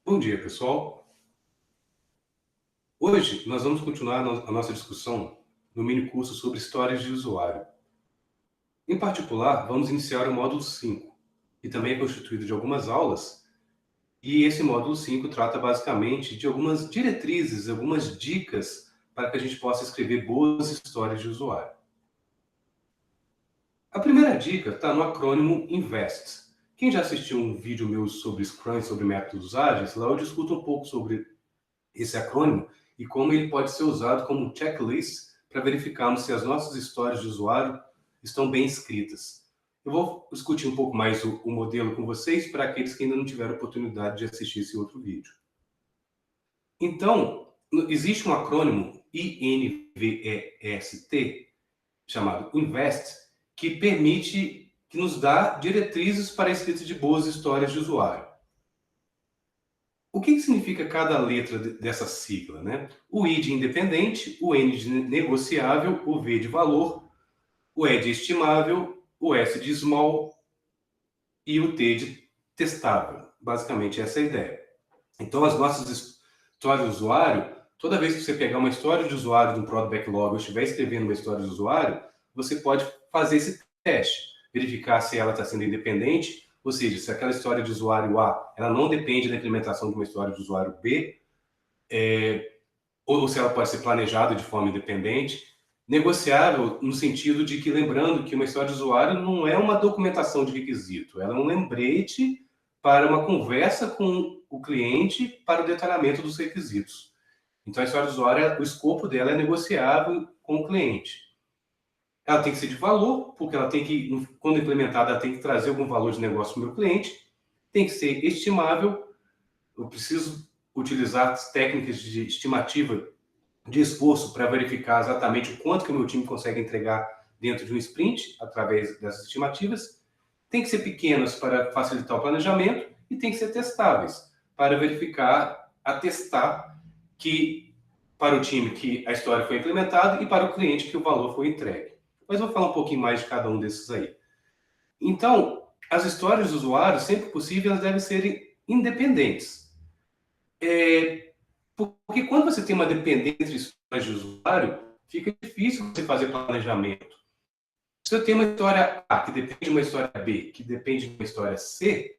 Bom dia, pessoal. Hoje nós vamos continuar a nossa discussão no mini curso sobre histórias de usuário. Em particular, vamos iniciar o módulo 5, que também é constituído de algumas aulas, e esse módulo 5 trata basicamente de algumas diretrizes, algumas dicas para que a gente possa escrever boas histórias de usuário. A primeira dica está no acrônimo INVEST. Quem já assistiu um vídeo meu sobre Scrum, sobre métodos ágeis, lá eu discuto um pouco sobre esse acrônimo e como ele pode ser usado como checklist para verificarmos se as nossas histórias de usuário estão bem escritas. Eu vou discutir um pouco mais o modelo com vocês para aqueles que ainda não tiveram oportunidade de assistir esse outro vídeo. Então, existe um acrônimo INVEST, chamado INVEST, que permite, que nos dá diretrizes para a escrita de boas histórias de usuário. O que significa cada letra dessa sigla, né? O I de independente, o N de negociável, o V de valor, o E de estimável, o S de small e o T de testável. Basicamente, essa é a ideia. Então, as nossas histórias de usuário, toda vez que você pegar uma história de usuário de um Product Backlog ou estiver escrevendo uma história de usuário, você pode fazer esse teste, verificar se ela está sendo independente, ou seja, se aquela história de usuário A ela não depende da implementação de uma história de usuário B, ou se ela pode ser planejada de forma independente. Negociável no sentido de que, lembrando que uma história de usuário não é uma documentação de requisito, ela é um lembrete para uma conversa com o cliente para o detalhamento dos requisitos. Então, a história de usuário, o escopo dela é negociável com o cliente. Ela tem que ser de valor, porque ela tem que, quando implementada, ela tem que trazer algum valor de negócio para o meu cliente. Tem que ser estimável. Eu preciso utilizar técnicas de estimativa de esforço para verificar exatamente o quanto que o meu time consegue entregar dentro de um sprint, através dessas estimativas. Tem que ser pequenas para facilitar o planejamento e tem que ser testáveis, para verificar, atestar que para o time que a história foi implementada e para o cliente que o valor foi entregue. Mas vou falar um pouquinho mais de cada um desses aí. Então, as histórias dos usuários, sempre possível, elas devem ser independentes. Porque quando você tem uma dependência entre histórias de usuário, fica difícil você fazer planejamento. Se eu tenho uma história A que depende de uma história B, que depende de uma história C,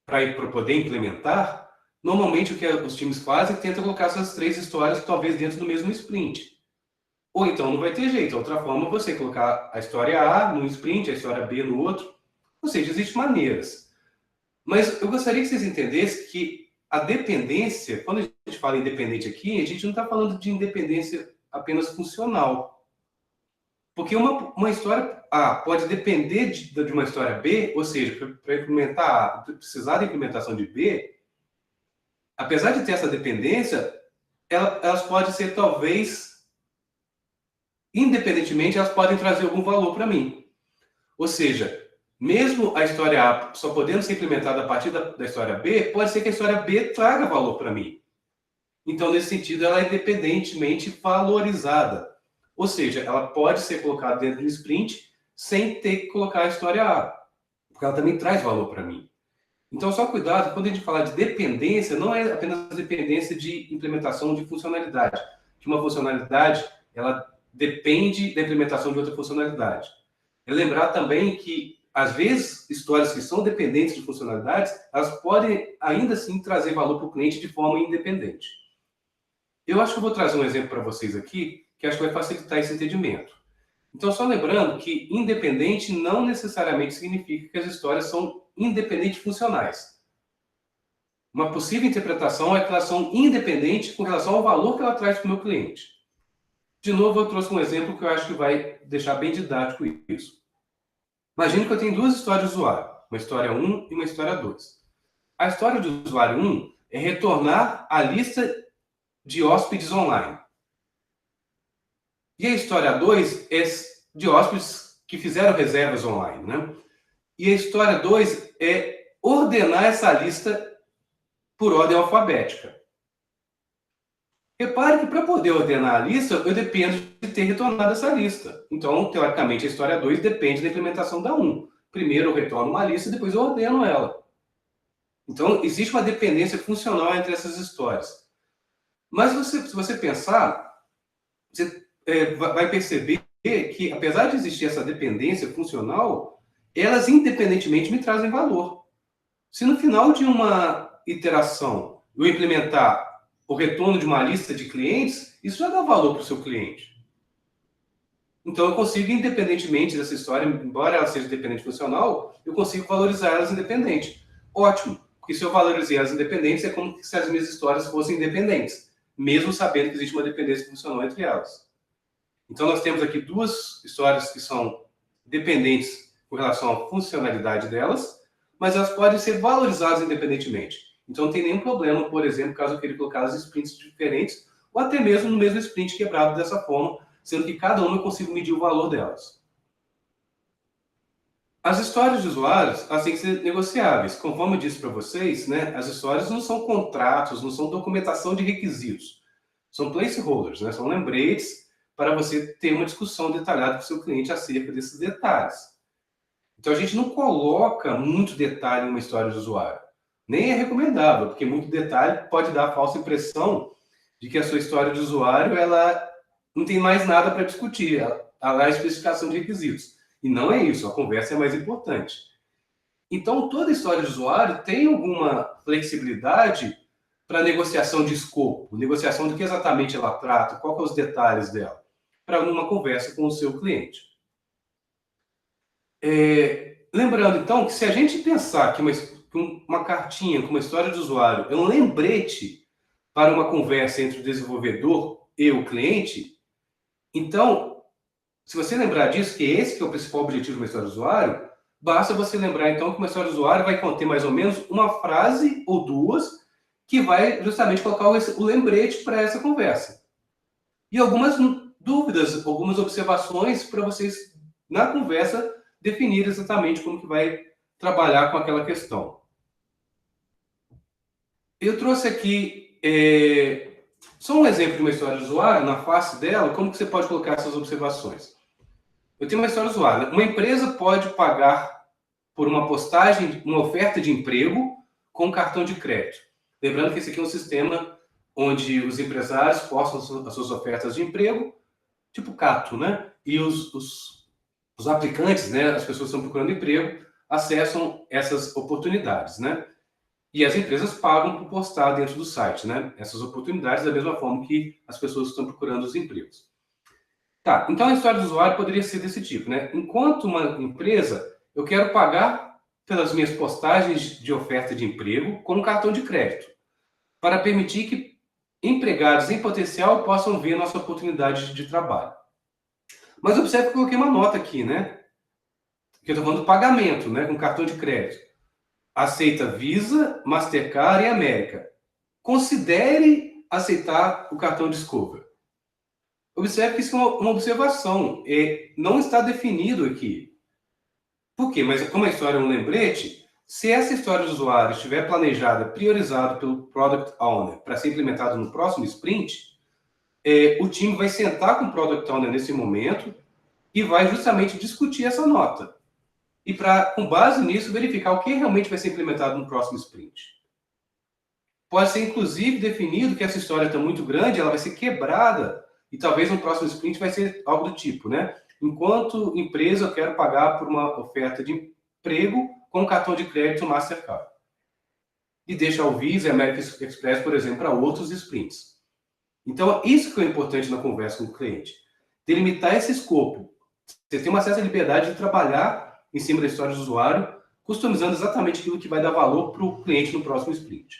para poder implementar, normalmente o que os times fazem é tentar colocar essas três histórias talvez dentro do mesmo sprint. Ou então não vai ter jeito. Outra forma é você colocar a história A num sprint, a história B no outro. Ou seja, existem maneiras. Mas eu gostaria que vocês entendessem que a dependência, quando a gente fala independente aqui, a gente não está falando de independência apenas funcional. Porque uma história A pode depender de uma história B, ou seja, para implementar A, precisar da implementação de B, apesar de ter essa dependência, elas podem ser talvez, independentemente, elas podem trazer algum valor para mim. Ou seja, mesmo a história A só podendo ser implementada a partir da história B, pode ser que a história B traga valor para mim. Então, nesse sentido, ela é independentemente valorizada. Ou seja, ela pode ser colocada dentro do sprint sem ter que colocar a história A, porque ela também traz valor para mim. Então, só cuidado, quando a gente falar de dependência, não é apenas dependência de implementação de funcionalidade. Que uma funcionalidade, ela depende da implementação de outra funcionalidade. É lembrar também que, às vezes, histórias que são dependentes de funcionalidades, elas podem, ainda assim, trazer valor para o cliente de forma independente. Eu acho que eu vou trazer um exemplo para vocês aqui, que acho que vai facilitar esse entendimento. Então, só lembrando que independente não necessariamente significa que as histórias são independentes funcionais. Uma possível interpretação é que elas são independentes com relação ao valor que ela traz para o meu cliente. De novo, eu trouxe um exemplo que eu acho que vai deixar bem didático isso. Imagine que eu tenho duas histórias de usuário, uma história 1 e uma história 2. A história do usuário 1 é retornar a lista de hóspedes online. E a história 2 é de hóspedes que fizeram reservas online, né? E a história 2 é ordenar essa lista por ordem alfabética. Repare que para poder ordenar a lista, eu dependo de ter retornado essa lista. Então, teoricamente, a história 2 depende da implementação da 1. Primeiro eu retorno uma lista e depois eu ordeno ela. Então, existe uma dependência funcional entre essas histórias. Mas se você pensar, você vai perceber que, apesar de existir essa dependência funcional, elas independentemente me trazem valor. Se no final de uma iteração eu implementar o retorno de uma lista de clientes, isso já dá valor para o seu cliente. Então eu consigo, independentemente dessa história, embora ela seja dependente funcional, eu consigo valorizar elas independentes. Ótimo, porque se eu valorizei elas independentes, é como se as minhas histórias fossem independentes, mesmo sabendo que existe uma dependência funcional entre elas. Então nós temos aqui duas histórias que são dependentes com relação à funcionalidade delas, mas elas podem ser valorizadas independentemente. Então não tem nenhum problema, por exemplo, caso eu queira colocar as sprints diferentes, ou até mesmo no mesmo sprint quebrado dessa forma, sendo que cada uma eu consigo medir o valor delas. As histórias de usuários, elas têm que ser negociáveis. Conforme eu disse para vocês, né, as histórias não são contratos, não são documentação de requisitos. São placeholders, né, são lembretes para você ter uma discussão detalhada com o seu cliente acerca desses detalhes. Então, a gente não coloca muito detalhe em uma história de usuário. Nem é recomendável, porque muito detalhe pode dar a falsa impressão de que a sua história de usuário ela não tem mais nada para discutir. Ela é a especificação de requisitos. E não é isso, a conversa é mais importante. Então, toda história de usuário tem alguma flexibilidade para negociação de escopo, negociação do que exatamente ela trata, qual são os detalhes dela, para uma conversa com o seu cliente. Lembrando, então, que se a gente pensar que uma cartinha com uma história de usuário é um lembrete para uma conversa entre o desenvolvedor e o cliente, então, se você lembrar disso, que esse que é o principal objetivo de uma história de usuário, basta você lembrar, então, que uma história de usuário vai conter mais ou menos uma frase ou duas que vai justamente colocar o lembrete para essa conversa. E algumas dúvidas, algumas observações para vocês, na conversa, definir exatamente como que vai trabalhar com aquela questão. Eu trouxe aqui só um exemplo de uma história de usuário, na face dela, como que você pode colocar essas observações. Eu tenho uma história de usuário. Uma empresa pode pagar por uma postagem, uma oferta de emprego com cartão de crédito. Lembrando que esse aqui é um sistema onde os empresários postam as suas ofertas de emprego, tipo Cato, né? E os aplicantes, né, as pessoas que estão procurando emprego, acessam essas oportunidades, né? E as empresas pagam por postar dentro do site, né? Essas oportunidades da mesma forma que as pessoas que estão procurando os empregos. Tá, então a história do usuário poderia ser desse tipo, né? Enquanto uma empresa, eu quero pagar pelas minhas postagens de oferta de emprego com um cartão de crédito, para permitir que empregados em potencial possam ver nossa oportunidade de trabalho. Mas observe que eu coloquei uma nota aqui, né? Que eu estou falando do pagamento, né? Com cartão de crédito. Aceita Visa, Mastercard e América. Considere aceitar o cartão Discover. Observe que isso é uma observação. Não está definido aqui. Por quê? Mas como a história é um lembrete, se essa história do usuário estiver planejada, priorizada pelo Product Owner para ser implementado no próximo sprint, o time vai sentar com o Product Owner nesse momento e vai justamente discutir essa nota. E com base nisso, verificar o que realmente vai ser implementado no próximo sprint. Pode ser, inclusive, definido que essa história está muito grande, ela vai ser quebrada, e talvez no próximo sprint vai ser algo do tipo, né? Enquanto empresa, eu quero pagar por uma oferta de emprego com cartão de crédito Mastercard. E deixar o Visa e American Express, por exemplo, para outros sprints. Então, isso que é importante na conversa com o cliente. Delimitar esse escopo. Você tem uma certa liberdade de trabalhar em cima da história do usuário, customizando exatamente aquilo que vai dar valor para o cliente no próximo sprint.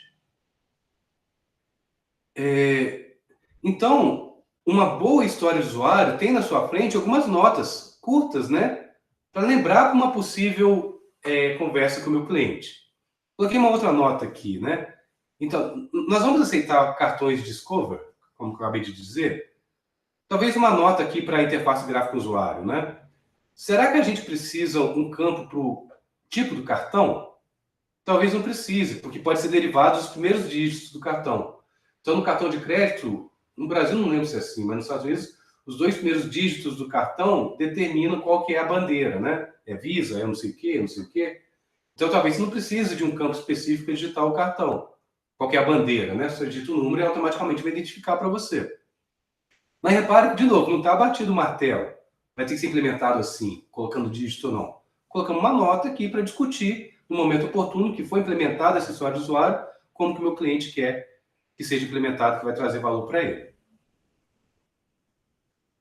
Então, uma boa história de usuário tem na sua frente algumas notas curtas, né? Para lembrar para uma possível conversa com o meu cliente. Coloquei uma outra nota aqui, né? Então, nós vamos aceitar cartões Discover, como eu acabei de dizer. Talvez uma nota aqui para a interface gráfica do usuário, né? Será que a gente precisa um campo para o tipo do cartão? Talvez não precise, porque pode ser derivado dos primeiros dígitos do cartão. Então, no cartão de crédito, no Brasil não lembro se é assim, mas nos Estados Unidos, os dois primeiros dígitos do cartão determinam qual que é a bandeira, né? É Visa, é não sei o quê, não sei o quê. Então, talvez você não precise de um campo específico para digitar o cartão. Qual que é a bandeira, né? Você digita o número e automaticamente vai identificar para você. Mas repare que, de novo, não está batido o martelo. Vai ter que ser implementado assim, colocando dígito ou não. Colocamos uma nota aqui para discutir, no momento oportuno, que foi implementada essa história de usuário, como que o meu cliente quer que seja implementado, que vai trazer valor para ele.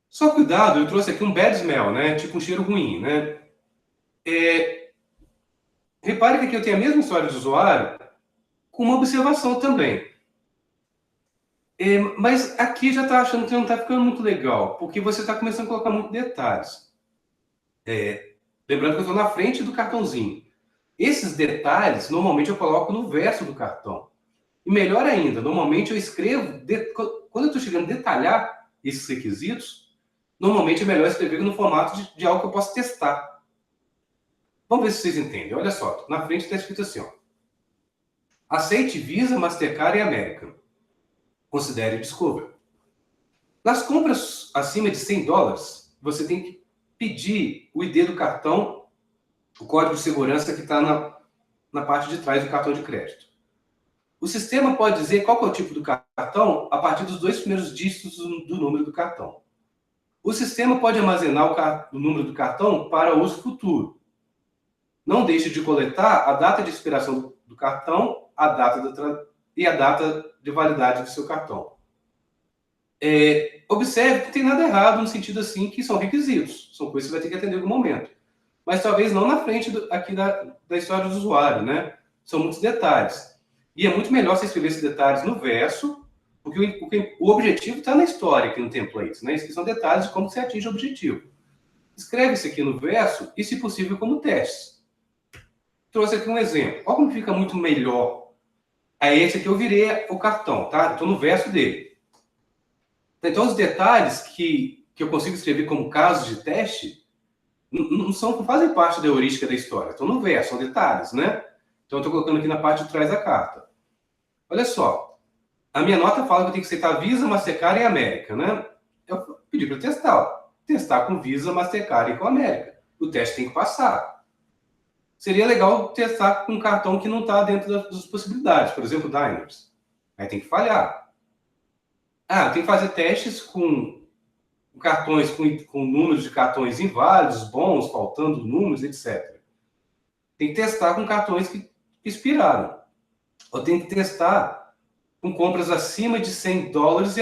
Só cuidado, eu trouxe aqui um bad smell, né? Tipo um cheiro ruim, né? Repare que aqui eu tenho a mesma história de usuário, com uma observação também. Mas aqui já está achando que não está ficando muito legal, porque você está começando a colocar muitos detalhes. Lembrando que eu estou na frente do cartãozinho. Esses detalhes, normalmente eu coloco no verso do cartão. E melhor ainda, normalmente eu escrevo, quando eu estou chegando a detalhar esses requisitos, normalmente é melhor escrever no formato de algo que eu possa testar. Vamos ver se vocês entendem. Olha só, na frente está escrito assim, ó. Aceite Visa, Mastercard e American. Considere Discover. Nas compras acima de $100, você tem que pedir o ID do cartão, o código de segurança que está na parte de trás do cartão de crédito. O sistema pode dizer qual que é o tipo do cartão a partir dos 2 primeiros dígitos do número do cartão. O sistema pode armazenar o número do cartão para uso futuro. Não deixe de coletar a data de expiração do cartão, e a data de validade do seu cartão. Observe que não tem nada errado no sentido assim que são requisitos, são coisas que você vai ter que atender em algum momento. Mas talvez não na frente aqui da história do usuário, né? São muitos detalhes. E é muito melhor você escrever esses detalhes no verso, porque o objetivo está na história aqui no template, né? Esses são detalhes de como você atinge o objetivo. Escreve isso aqui no verso e, se possível, como teste. Trouxe aqui um exemplo. Olha como fica muito melhor. Aí esse aqui eu virei o cartão, tá? Estou no verso dele. Então, os detalhes que eu consigo escrever como casos de teste não fazem parte da heurística da história. Estão no verso, são detalhes, né? Então, eu estou colocando aqui na parte de trás da carta. Olha só. A minha nota fala que eu tenho que aceitar Visa, Mastercard e América, né? Eu pedi para testar. Ó. Testar com Visa, Mastercard e com América. O teste tem que passar. Seria legal testar com um cartão que não está dentro das possibilidades. Por exemplo, Diners. Aí tem que falhar. Tem que fazer testes com cartões, com números de cartões inválidos, bons, faltando números, etc. Tem que testar com cartões que expiraram. Ou tem que testar com compras acima de $100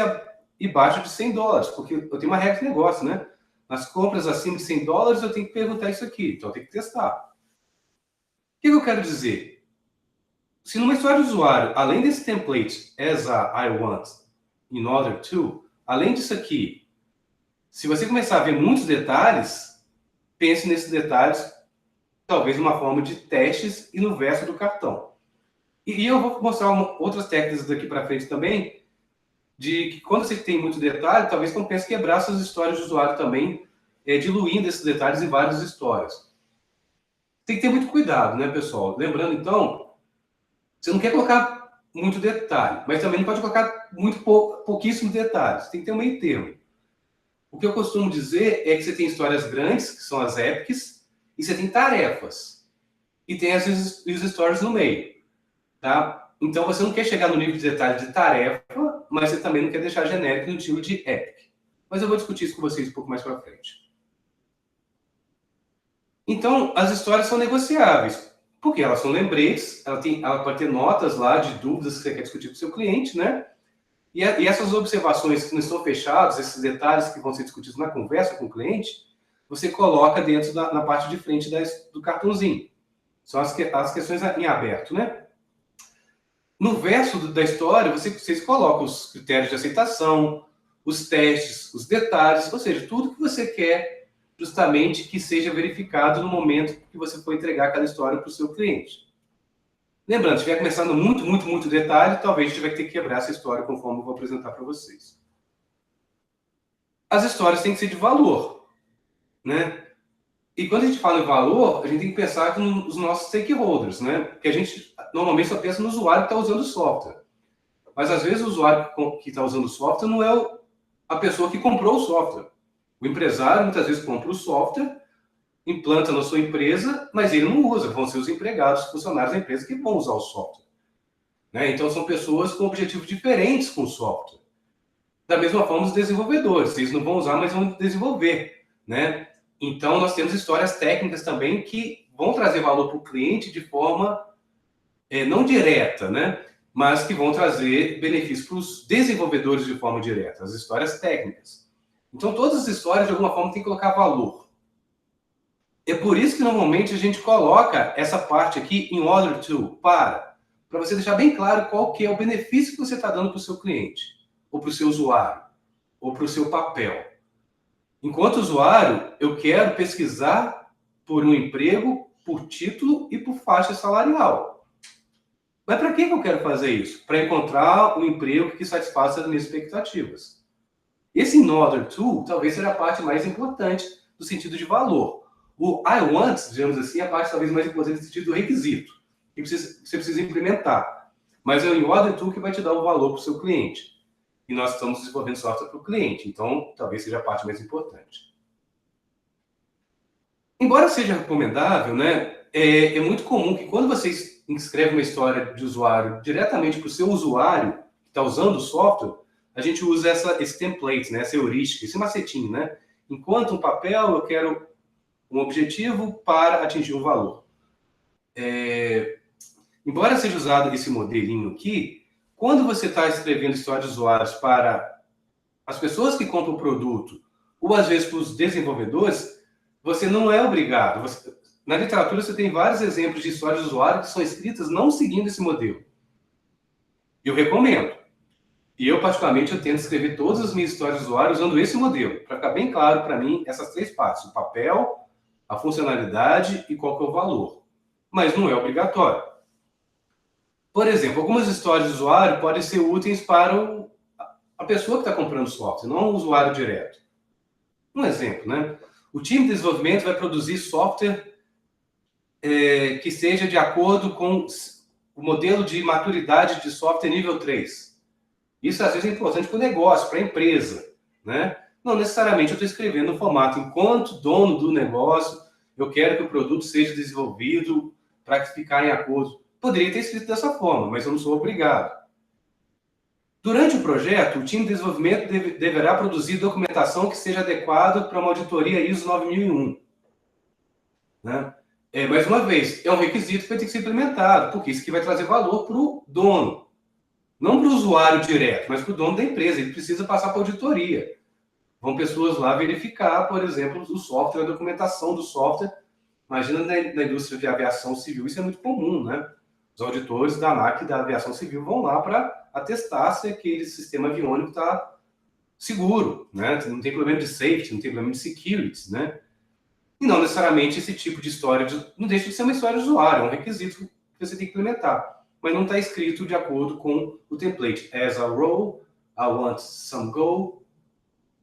e abaixo de $100, porque eu tenho uma regra de negócio, né? Nas compras acima de $100, eu tenho que perguntar isso aqui, então eu tenho que testar. O que eu quero dizer? Se numa história de usuário, além desse template, as I want, in order to, além disso aqui, se você começar a ver muitos detalhes, pense nesses detalhes, talvez uma forma de testes e no verso do cartão. E eu vou mostrar outras técnicas daqui para frente também, de que quando você tem muito detalhe, talvez compense quebrar essas histórias de usuário também, diluindo esses detalhes em várias histórias. Tem que ter muito cuidado, né, pessoal? Lembrando, então, você não quer colocar muito detalhe, mas também não pode colocar pouquíssimos detalhes. Tem que ter um meio termo. O que eu costumo dizer é que você tem histórias grandes, que são as epics, e você tem tarefas. E tem as stories no meio. Tá? Então, você não quer chegar no nível de detalhe de tarefa, mas você também não quer deixar genérico no estilo de epic. Mas eu vou discutir isso com vocês um pouco mais para frente. Então, as histórias são negociáveis, porque elas são lembretes, ela pode ter notas lá de dúvidas que você quer discutir com o seu cliente, né? E essas observações que não estão fechadas, esses detalhes que vão ser discutidos na conversa com o cliente, você coloca dentro na parte de frente do cartãozinho. São as questões em aberto, né? No verso da história, vocês colocam os critérios de aceitação, os testes, os detalhes, ou seja, tudo que você quer justamente que seja verificado no momento que você for entregar aquela história para o seu cliente. Lembrando, se estiver começando muito detalhe, talvez a gente vai ter que quebrar essa história conforme eu vou apresentar para vocês. As histórias têm que ser de valor, né? E quando a gente fala em valor, a gente tem que pensar nos nossos stakeholders, né? Porque a gente normalmente só pensa no usuário que está usando o software. Mas às vezes o usuário que está usando o software não é a pessoa que comprou o software. O empresário muitas vezes compra o software, implanta na sua empresa, mas ele não usa, vão ser os empregados, os funcionários da empresa que vão usar o software. Né? Então, são pessoas com objetivos diferentes com o software. Da mesma forma, os desenvolvedores, eles não vão usar, mas vão desenvolver. Né? Então, nós temos histórias técnicas também que vão trazer valor para o cliente de forma não direta, né? Mas que vão trazer benefícios para os desenvolvedores de forma direta, as histórias técnicas. Então, todas as histórias, de alguma forma, têm que colocar valor. É por isso que, normalmente, a gente coloca essa parte aqui em order to, para você deixar bem claro qual que é o benefício que você está dando para o seu cliente, ou para o seu usuário, ou para o seu papel. Enquanto usuário, eu quero pesquisar por um emprego, por título e por faixa salarial. Mas para que eu quero fazer isso? Para encontrar um emprego que satisfaça as minhas expectativas. Esse in order to talvez seja a parte mais importante do sentido de valor. O I want, digamos assim, é a parte talvez mais importante no sentido do requisito, que você precisa implementar. Mas é o in order to que vai te dar o valor para o seu cliente. E nós estamos desenvolvendo software para o cliente, então talvez seja a parte mais importante. Embora seja recomendável, né, é muito comum que quando você escreve uma história de usuário diretamente para o seu usuário que está usando o software, a gente usa esse template, né, essa heurística, esse macetinho, né? Enquanto um papel, eu quero um objetivo para atingir um valor. Embora seja usado esse modelinho aqui, quando você está escrevendo história de usuários para as pessoas que compram o produto, ou às vezes para os desenvolvedores, você não é obrigado. Na literatura, você tem vários exemplos de histórias de usuário que são escritas não seguindo esse modelo. Eu recomendo. E eu, particularmente, eu tento escrever todas as minhas histórias de usuário usando esse modelo, para ficar bem claro para mim essas três partes: o papel, a funcionalidade e qual que é o valor. Mas não é obrigatório. Por exemplo, algumas histórias de usuário podem ser úteis para a pessoa que está comprando o software, não o usuário direto. Um exemplo, né? O time de desenvolvimento vai produzir software que seja de acordo com o modelo de maturidade de software nível 3. Isso, às vezes, é importante para o negócio, para a empresa, né? Não necessariamente eu estou escrevendo no formato, enquanto dono do negócio, eu quero que o produto seja desenvolvido para ficar em acordo. Poderia ter escrito dessa forma, mas eu não sou obrigado. Durante o projeto, o time de desenvolvimento deverá produzir documentação que seja adequada para uma auditoria ISO 9001. Né? Mais uma vez, é um requisito que vai ter que ser implementado, porque isso que vai trazer valor para o dono. Não para o usuário direto, mas para o dono da empresa. Ele precisa passar para a auditoria. Vão pessoas lá verificar, por exemplo, o software, a documentação do software. Imagina na indústria de aviação civil, isso é muito comum, né? Os auditores da ANAC da aviação civil vão lá para atestar se aquele sistema aviônico está seguro, né? Não tem problema de safety, não tem problema de security, né? E não necessariamente esse tipo de história, não deixa de ser uma história de usuário, é um requisito que você tem que implementar, mas não está escrito de acordo com o template. As a role, I want some goal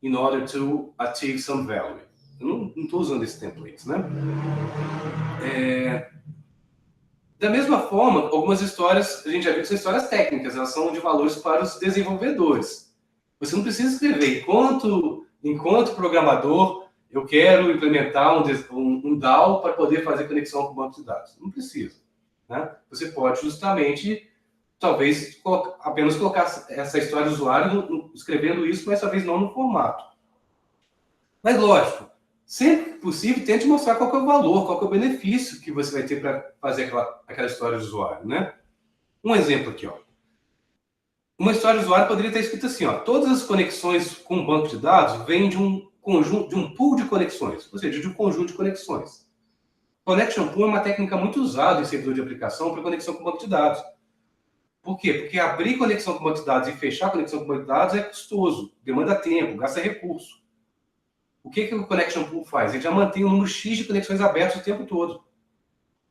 in order to achieve some value. Eu não estou usando esse template, né? Da mesma forma, algumas histórias, a gente já viu que são histórias técnicas, elas são de valores para os desenvolvedores. Você não precisa escrever, enquanto programador, eu quero implementar um DAO para poder fazer conexão com o banco de dados. Não precisa. Né? Você pode justamente, talvez, apenas colocar essa história do usuário escrevendo isso, mas talvez não no formato. Mas, lógico, sempre que possível, tente mostrar qual que é o valor, qual que é o benefício que você vai ter para fazer aquela história de usuário. Né? Um exemplo aqui. Ó. Uma história de usuário poderia estar escrita assim: ó, todas as conexões com o banco de dados vêm de um conjunto, de um pool de conexões, ou seja, de um conjunto de conexões. Connection pool é uma técnica muito usada em servidor de aplicação para conexão com o banco de dados. Por quê? Porque abrir conexão com o banco de dados e fechar conexão com o banco de dados é custoso, demanda tempo, gasta recurso. O que o Connection Pool faz? Ele já mantém um número X de conexões abertas o tempo todo.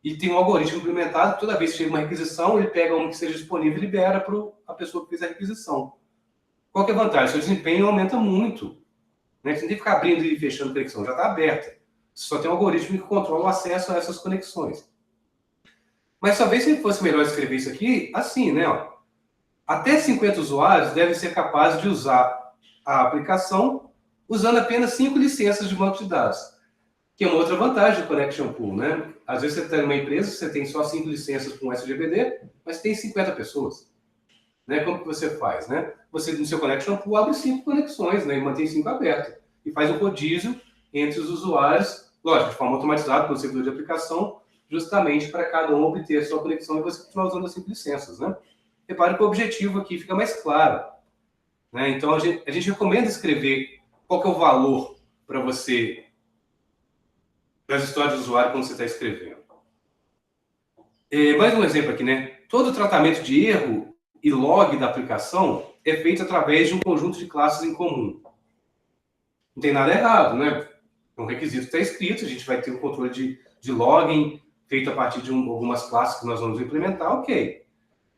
E tem um algoritmo implementado, toda vez que chega uma requisição, ele pega uma que seja disponível e libera para a pessoa que fez a requisição. Qual que é a vantagem? Seu desempenho aumenta muito. Né? Você não tem que ficar abrindo e fechando conexão, já está aberta. Você só tem um algoritmo que controla o acesso a essas conexões. Mas talvez se fosse melhor escrever isso aqui, assim, né? Ó, até 50 usuários devem ser capazes de usar a aplicação usando apenas 5 licenças de banco de dados. que é uma outra vantagem do Connection Pool, né? Às vezes você está numa empresa, você tem só 5 licenças com SGBD, mas tem 50 pessoas. Né? Como que você faz, né? Você, no seu Connection Pool, abre 5 conexões, né? E mantém 5 abertas. E faz um rodízio entre os usuários, lógico, de forma automatizada, pelo servidor de aplicação, justamente para cada um obter a sua conexão e você continuar usando as 5 licenças, né? Repare que o objetivo aqui fica mais claro, né? Então, a gente recomenda escrever qual que é o valor para você das histórias do usuário quando você está escrevendo. Mais um exemplo aqui, né? Todo tratamento de erro e log da aplicação é feito através de um conjunto de classes em comum. Não tem nada errado, né? É um requisito que está escrito, a gente vai ter um controle de login feito a partir de algumas classes que nós vamos implementar, ok.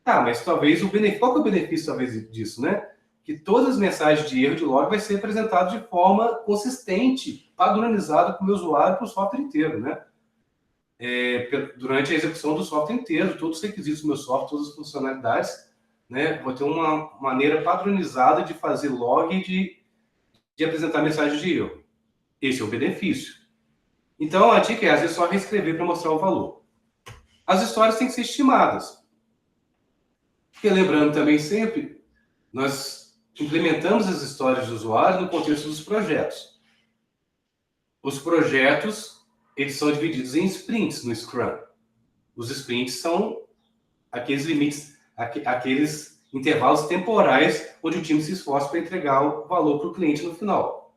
Tá, mas talvez qual que é o benefício talvez disso, né? Que todas as mensagens de erro de log vai ser apresentado de forma consistente, padronizada para o meu usuário, para o software inteiro, né? Durante a execução do software inteiro, todos os requisitos do meu software, todas as funcionalidades, né? Vou ter uma maneira padronizada de fazer log e de apresentar mensagem de erro. Esse é o benefício. Então, a dica é, às vezes, só reescrever para mostrar o valor. As histórias têm que ser estimadas. Porque, lembrando também sempre, nós implementamos as histórias do usuário no contexto dos projetos. Os projetos, eles são divididos em sprints no Scrum. Os sprints são aqueles limites, aqueles intervalos temporais onde o time se esforça para entregar o valor para o cliente no final.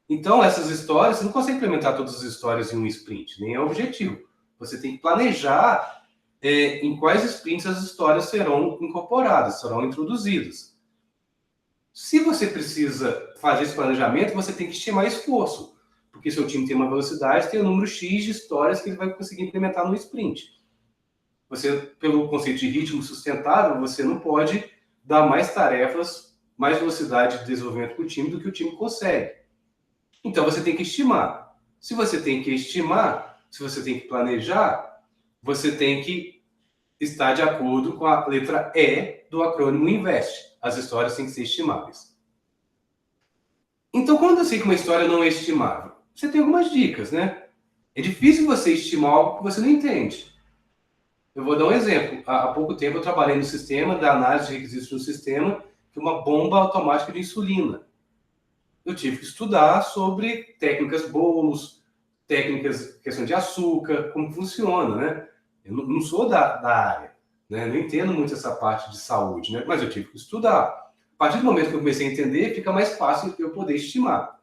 Então, essas histórias, você não consegue implementar todas as histórias em um sprint, nem é o objetivo. Você tem que planejar em quais sprints as histórias serão incorporadas, serão introduzidas. Se você precisa fazer esse planejamento, você tem que estimar esforço, porque seu time tem uma velocidade, tem um número X de histórias que ele vai conseguir implementar no sprint. Você, pelo conceito de ritmo sustentável, você não pode dar mais tarefas, mais velocidade de desenvolvimento para o time do que o time consegue. Então, você tem que estimar. Se você tem que estimar, se você tem que planejar, você tem que estar de acordo com a letra E do acrônimo INVEST. As histórias têm que ser estimáveis. Então, quando eu sei que uma história não é estimável, você tem algumas dicas, né? É difícil você estimar algo que você não entende. Eu vou dar um exemplo. Há pouco tempo eu trabalhei no sistema da análise de requisitos de um sistema que é uma bomba automática de insulina. Eu tive que estudar sobre técnicas bolos, técnicas, questão de açúcar, como funciona, né? Eu não sou da área, né? Não entendo muito essa parte de saúde, né? Mas eu tive que estudar. A partir do momento que eu comecei a entender, fica mais fácil eu poder estimar.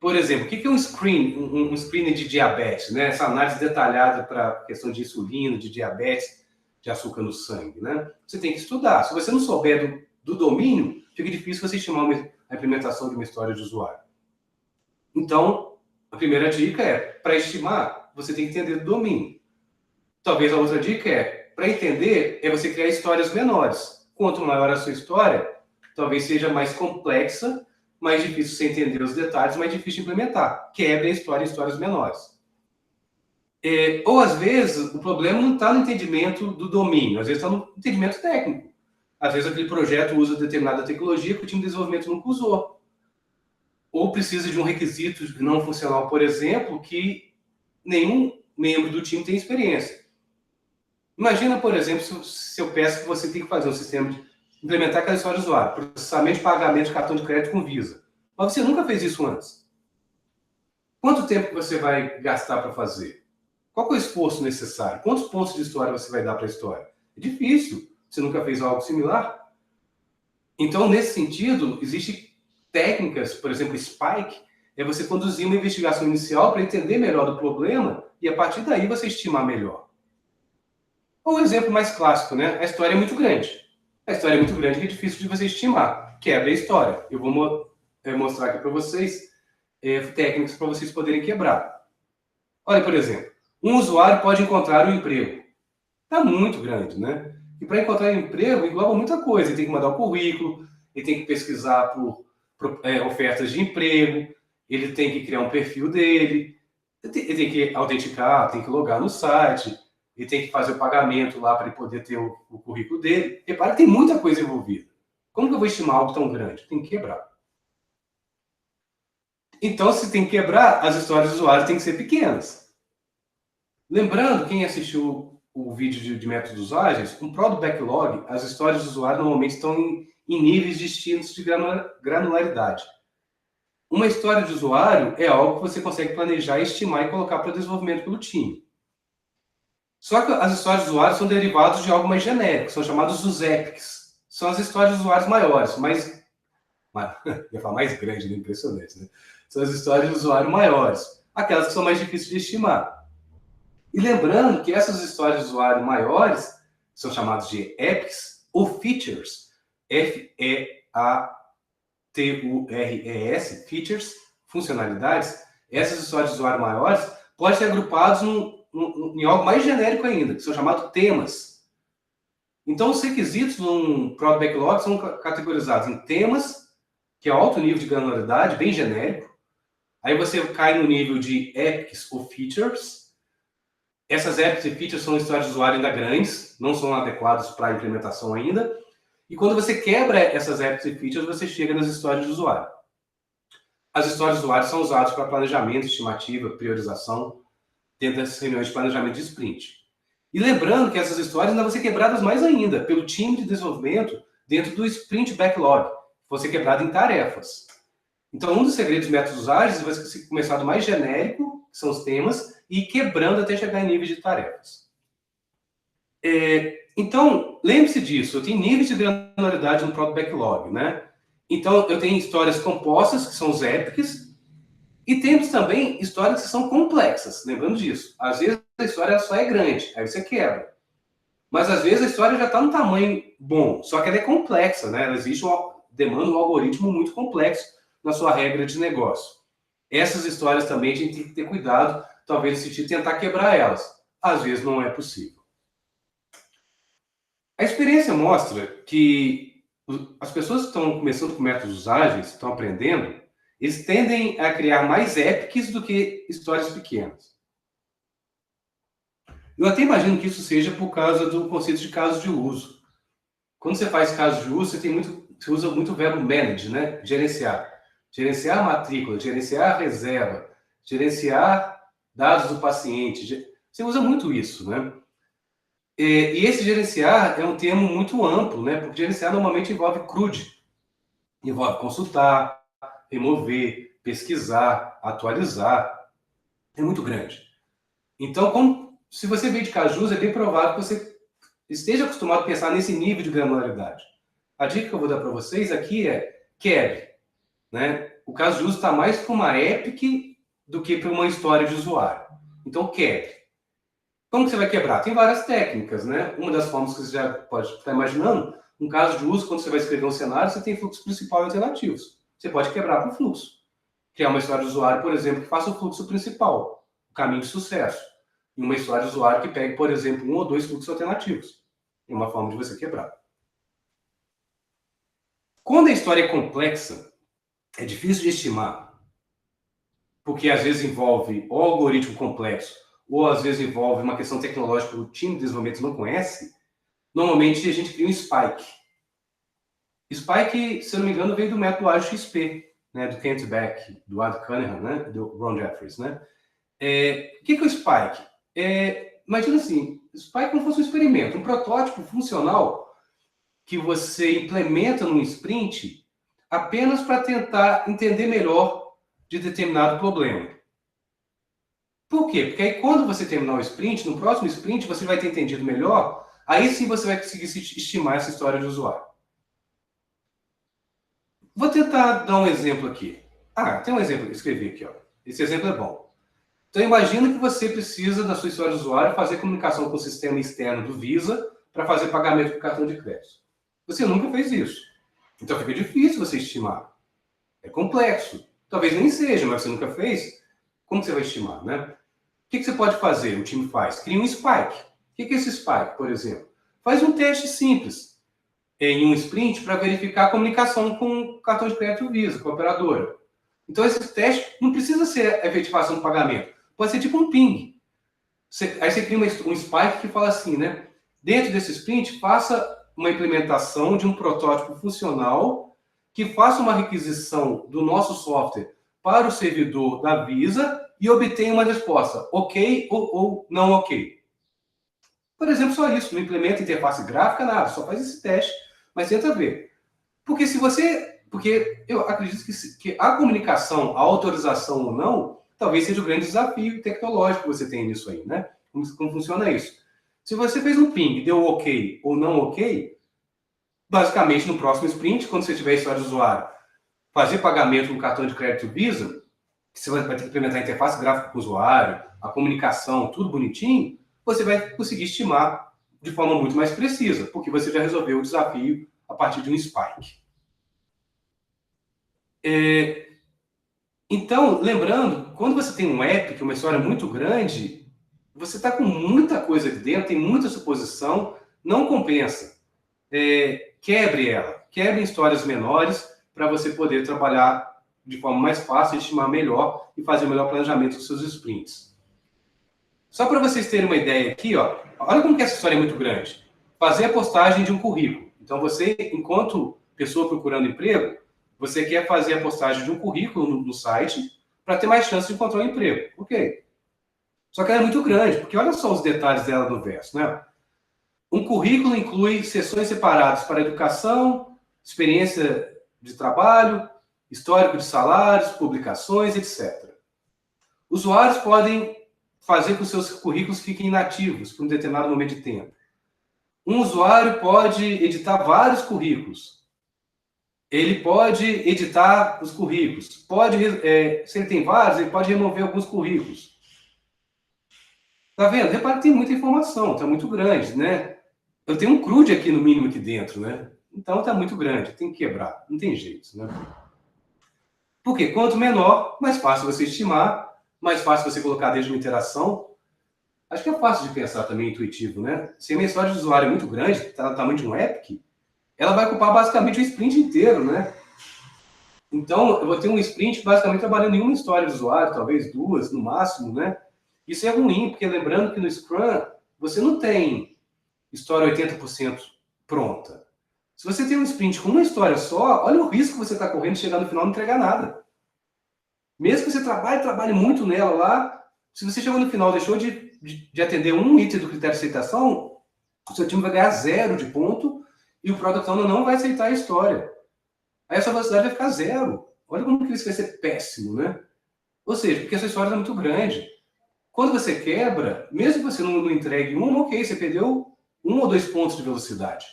Por exemplo, o que é um screening de diabetes, né? Essa análise detalhada para a questão de insulina, de diabetes, de açúcar no sangue, né? Você tem que estudar. Se você não souber do domínio, fica difícil você estimar a implementação de uma história de usuário. Então, a primeira dica é, para estimar, você tem que entender do domínio. Talvez a outra dica para entender, você criar histórias menores. Quanto maior a sua história, talvez seja mais complexa, mais difícil você entender os detalhes, mais difícil de implementar. Quebre a história em histórias menores. Ou, às vezes, o problema não está no entendimento do domínio, às vezes está no entendimento técnico. Às vezes, aquele projeto usa determinada tecnologia que o time de desenvolvimento nunca usou. Ou precisa de um requisito não funcional, por exemplo, que nenhum membro do time tem experiência. Imagina, por exemplo, se eu peço que você tem que fazer um sistema de implementar aquela história de usuário, processamento de pagamento de cartão de crédito com Visa. Mas você nunca fez isso antes. Quanto tempo você vai gastar para fazer? Qual é o esforço necessário? Quantos pontos de história você vai dar para a história? É difícil. Você nunca fez algo similar? Então, nesse sentido, existem técnicas, por exemplo, Spike, é você conduzir uma investigação inicial para entender melhor do problema e, a partir daí, você estimar melhor. Ou um exemplo mais clássico, né? A história é muito grande. A história é muito grande e é difícil de você estimar. Quebra a história. Eu vou mostrar aqui para vocês técnicas para vocês poderem quebrar. Olha, por exemplo, um usuário pode encontrar um emprego. Está muito grande, né? E para encontrar um emprego, engloba muita coisa. Ele tem que mandar o currículo, ele tem que pesquisar por ofertas de emprego, ele tem que criar um perfil dele, ele tem que autenticar, tem que logar no site, ele tem que fazer o pagamento lá para ele poder ter o currículo dele. Repara que tem muita coisa envolvida. Como que eu vou estimar algo tão grande? Tem que quebrar. Então, se tem que quebrar, as histórias do usuário têm que ser pequenas. Lembrando, quem assistiu o vídeo de métodos ágeis, um Product Backlog, as histórias do usuário normalmente estão em níveis distintos de granularidade. Uma história de usuário é algo que você consegue planejar, estimar e colocar para desenvolvimento pelo time. Só que as histórias de usuário são derivados de algo mais genérico, são chamados os epics. São as histórias de usuários maiores, ia falar mais grande, né? Impressionante, né? São as histórias de usuário maiores, aquelas que são mais difíceis de estimar. E lembrando que essas histórias de usuário maiores são chamadas de epics ou features, F-E-A-T-U-R-E-S, features, funcionalidades. Essas histórias de usuário maiores podem ser agrupadas em algo mais genérico ainda, que são chamados temas. Então, os requisitos de um Product Backlog são categorizados em temas, que é alto nível de granularidade, bem genérico. Aí você cai no nível de epics ou features. Essas epics e features são histórias de usuário ainda grandes, não são adequadas para a implementação ainda. E quando você quebra essas epics e features, você chega nas histórias de usuário. As histórias de usuário são usadas para planejamento, estimativa, priorização, dentro dessas reuniões de planejamento de sprint. E lembrando que essas histórias ainda vão ser quebradas mais ainda pelo time de desenvolvimento dentro do sprint backlog, vão ser quebradas em tarefas. Então, um dos segredos dos métodos ágeis vai ser começar do mais genérico, que são os temas, e ir quebrando até chegar em níveis de tarefas. Então, lembre-se disso, eu tenho níveis de granularidade no Product Backlog, né? Então, eu tenho histórias compostas, que são os epics, e temos também histórias que são complexas, lembrando disso. Às vezes a história só é grande, aí você quebra. Mas às vezes a história já está num tamanho bom, só que ela é complexa, né? Ela existe demanda um algoritmo muito complexo na sua regra de negócio. Essas histórias também a gente tem que ter cuidado, talvez no sentido de tentar quebrar elas. Às vezes não é possível. A experiência mostra que as pessoas que estão começando com métodos ágeis, estão aprendendo, eles tendem a criar mais epics do que histórias pequenas. Eu até imagino que isso seja por causa do conceito de caso de uso. Quando você faz caso de uso, você usa muito o verbo manage, né? Gerenciar. Gerenciar a matrícula, gerenciar a reserva, gerenciar dados do paciente. Você usa muito isso, né? E esse gerenciar é um termo muito amplo, né? Porque gerenciar normalmente envolve CRUD. Envolve consultar, remover, pesquisar, atualizar. É muito grande. Então, se você veio de caso de uso, é bem provável que você esteja acostumado a pensar nesse nível de granularidade. A dica que eu vou dar para vocês aqui é quebre. Né? O caso de uso está mais para uma epic do que para uma história de usuário. Então, quebre. Como que você vai quebrar? Tem várias técnicas, né? Uma das formas que você já pode estar imaginando, um caso de uso, quando você vai escrever um cenário, você tem fluxo principal e alternativos. Você pode quebrar por fluxo. Criar uma história de usuário, por exemplo, que faça o fluxo principal, o caminho de sucesso. E uma história de usuário que pegue, por exemplo, um ou dois fluxos alternativos. É uma forma de você quebrar. Quando a história é complexa, é difícil de estimar, porque às vezes envolve ou algoritmo complexo, ou às vezes envolve uma questão tecnológica que o time de desenvolvimento não conhece, normalmente a gente cria um spike. Spike, se eu não me engano, veio do método ágil XP, né, do Kent Beck, do Ad Cunningham, né, do Ron Jeffries. Né? O que é o spike? Imagina assim, spike é como se fosse um experimento, um protótipo funcional que você implementa num sprint apenas para tentar entender melhor de determinado problema. Por quê? Porque aí quando você terminar o sprint, no próximo sprint você vai ter entendido melhor, aí sim você vai conseguir estimar essa história de usuário. Vou tentar dar um exemplo aqui. Tem um exemplo que eu escrevi aqui. Ó. Esse exemplo é bom. Então imagina que você precisa, na sua história de usuário, fazer comunicação com o sistema externo do Visa para fazer pagamento do cartão de crédito. Você nunca fez isso. Então fica difícil você estimar. É complexo. Talvez nem seja, mas você nunca fez. Como você vai estimar, né? O que você pode fazer? O time faz. Cria um spike. O que é esse spike, por exemplo? Faz um teste simples em um sprint para verificar a comunicação com o cartão de crédito Visa, com a operadora. Então, esse teste não precisa ser a efetivação do pagamento. Pode ser tipo um ping. Aí você cria um spike que fala assim, né? Dentro desse sprint, faça uma implementação de um protótipo funcional que faça uma requisição do nosso software para o servidor da Visa e obtenho uma resposta ok ou não ok. Por exemplo, só isso, não implementa interface gráfica, nada, só faz esse teste, mas tenta ver. Porque eu acredito que a comunicação, a autorização ou não, talvez seja o grande desafio tecnológico que você tem nisso aí, né? Como funciona isso? Se você fez um ping, deu ok ou não ok, basicamente no próximo sprint, quando você tiver história de usuário, fazer pagamento no cartão de crédito Visa, que você vai ter que implementar a interface gráfica com o usuário, a comunicação, tudo bonitinho, você vai conseguir estimar de forma muito mais precisa, porque você já resolveu o desafio a partir de um spike. Então, lembrando, quando você tem um app, que é uma história muito grande, você está com muita coisa aqui dentro, tem muita suposição, não compensa. Quebre ela, quebre em histórias menores para você poder trabalhar de forma mais fácil, estimar melhor e fazer o melhor planejamento dos seus sprints. Só para vocês terem uma ideia aqui, ó, olha como que essa história é muito grande. Fazer a postagem de um currículo. Então, você, enquanto pessoa procurando emprego, você quer fazer a postagem de um currículo no site para ter mais chance de encontrar um emprego. Ok. Só que ela é muito grande, porque olha só os detalhes dela no verso, né? Um currículo inclui seções separadas para educação, experiência de trabalho, histórico de salários, publicações, etc. Usuários podem fazer com que seus currículos fiquem inativos por um determinado momento de tempo. Um usuário pode editar vários currículos. Ele pode editar os currículos. Se ele tem vários, ele pode remover alguns currículos. Tá vendo? Repara que tem muita informação, tá muito grande, né? Eu tenho um CRUD aqui no mínimo aqui dentro, né? Então tá muito grande, tem que quebrar, não tem jeito, né? Porque quanto menor, mais fácil você estimar, mais fácil você colocar desde uma interação. Acho que é fácil de pensar também, intuitivo, né? Se a minha história de usuário é muito grande, tá no tamanho de um Epic, ela vai ocupar basicamente o sprint inteiro, né? Então, eu vou ter um sprint basicamente trabalhando em uma história de usuário, talvez duas, no máximo, né? Isso é ruim, porque lembrando que no Scrum, você não tem história 80% pronta. Se você tem um sprint com uma história só, olha o risco que você está correndo de chegar no final e não entregar nada. Mesmo que você trabalhe muito nela lá, se você chegou no final e deixou de atender um item do critério de aceitação, o seu time vai ganhar 0 de ponto e o Product Owner não vai aceitar a história. Aí a sua velocidade vai ficar 0. Olha como que isso vai ser péssimo, né? Ou seja, porque essa história é muito grande. Quando você quebra, mesmo que você não entregue um, ok, você perdeu 1 ou 2 pontos de velocidade.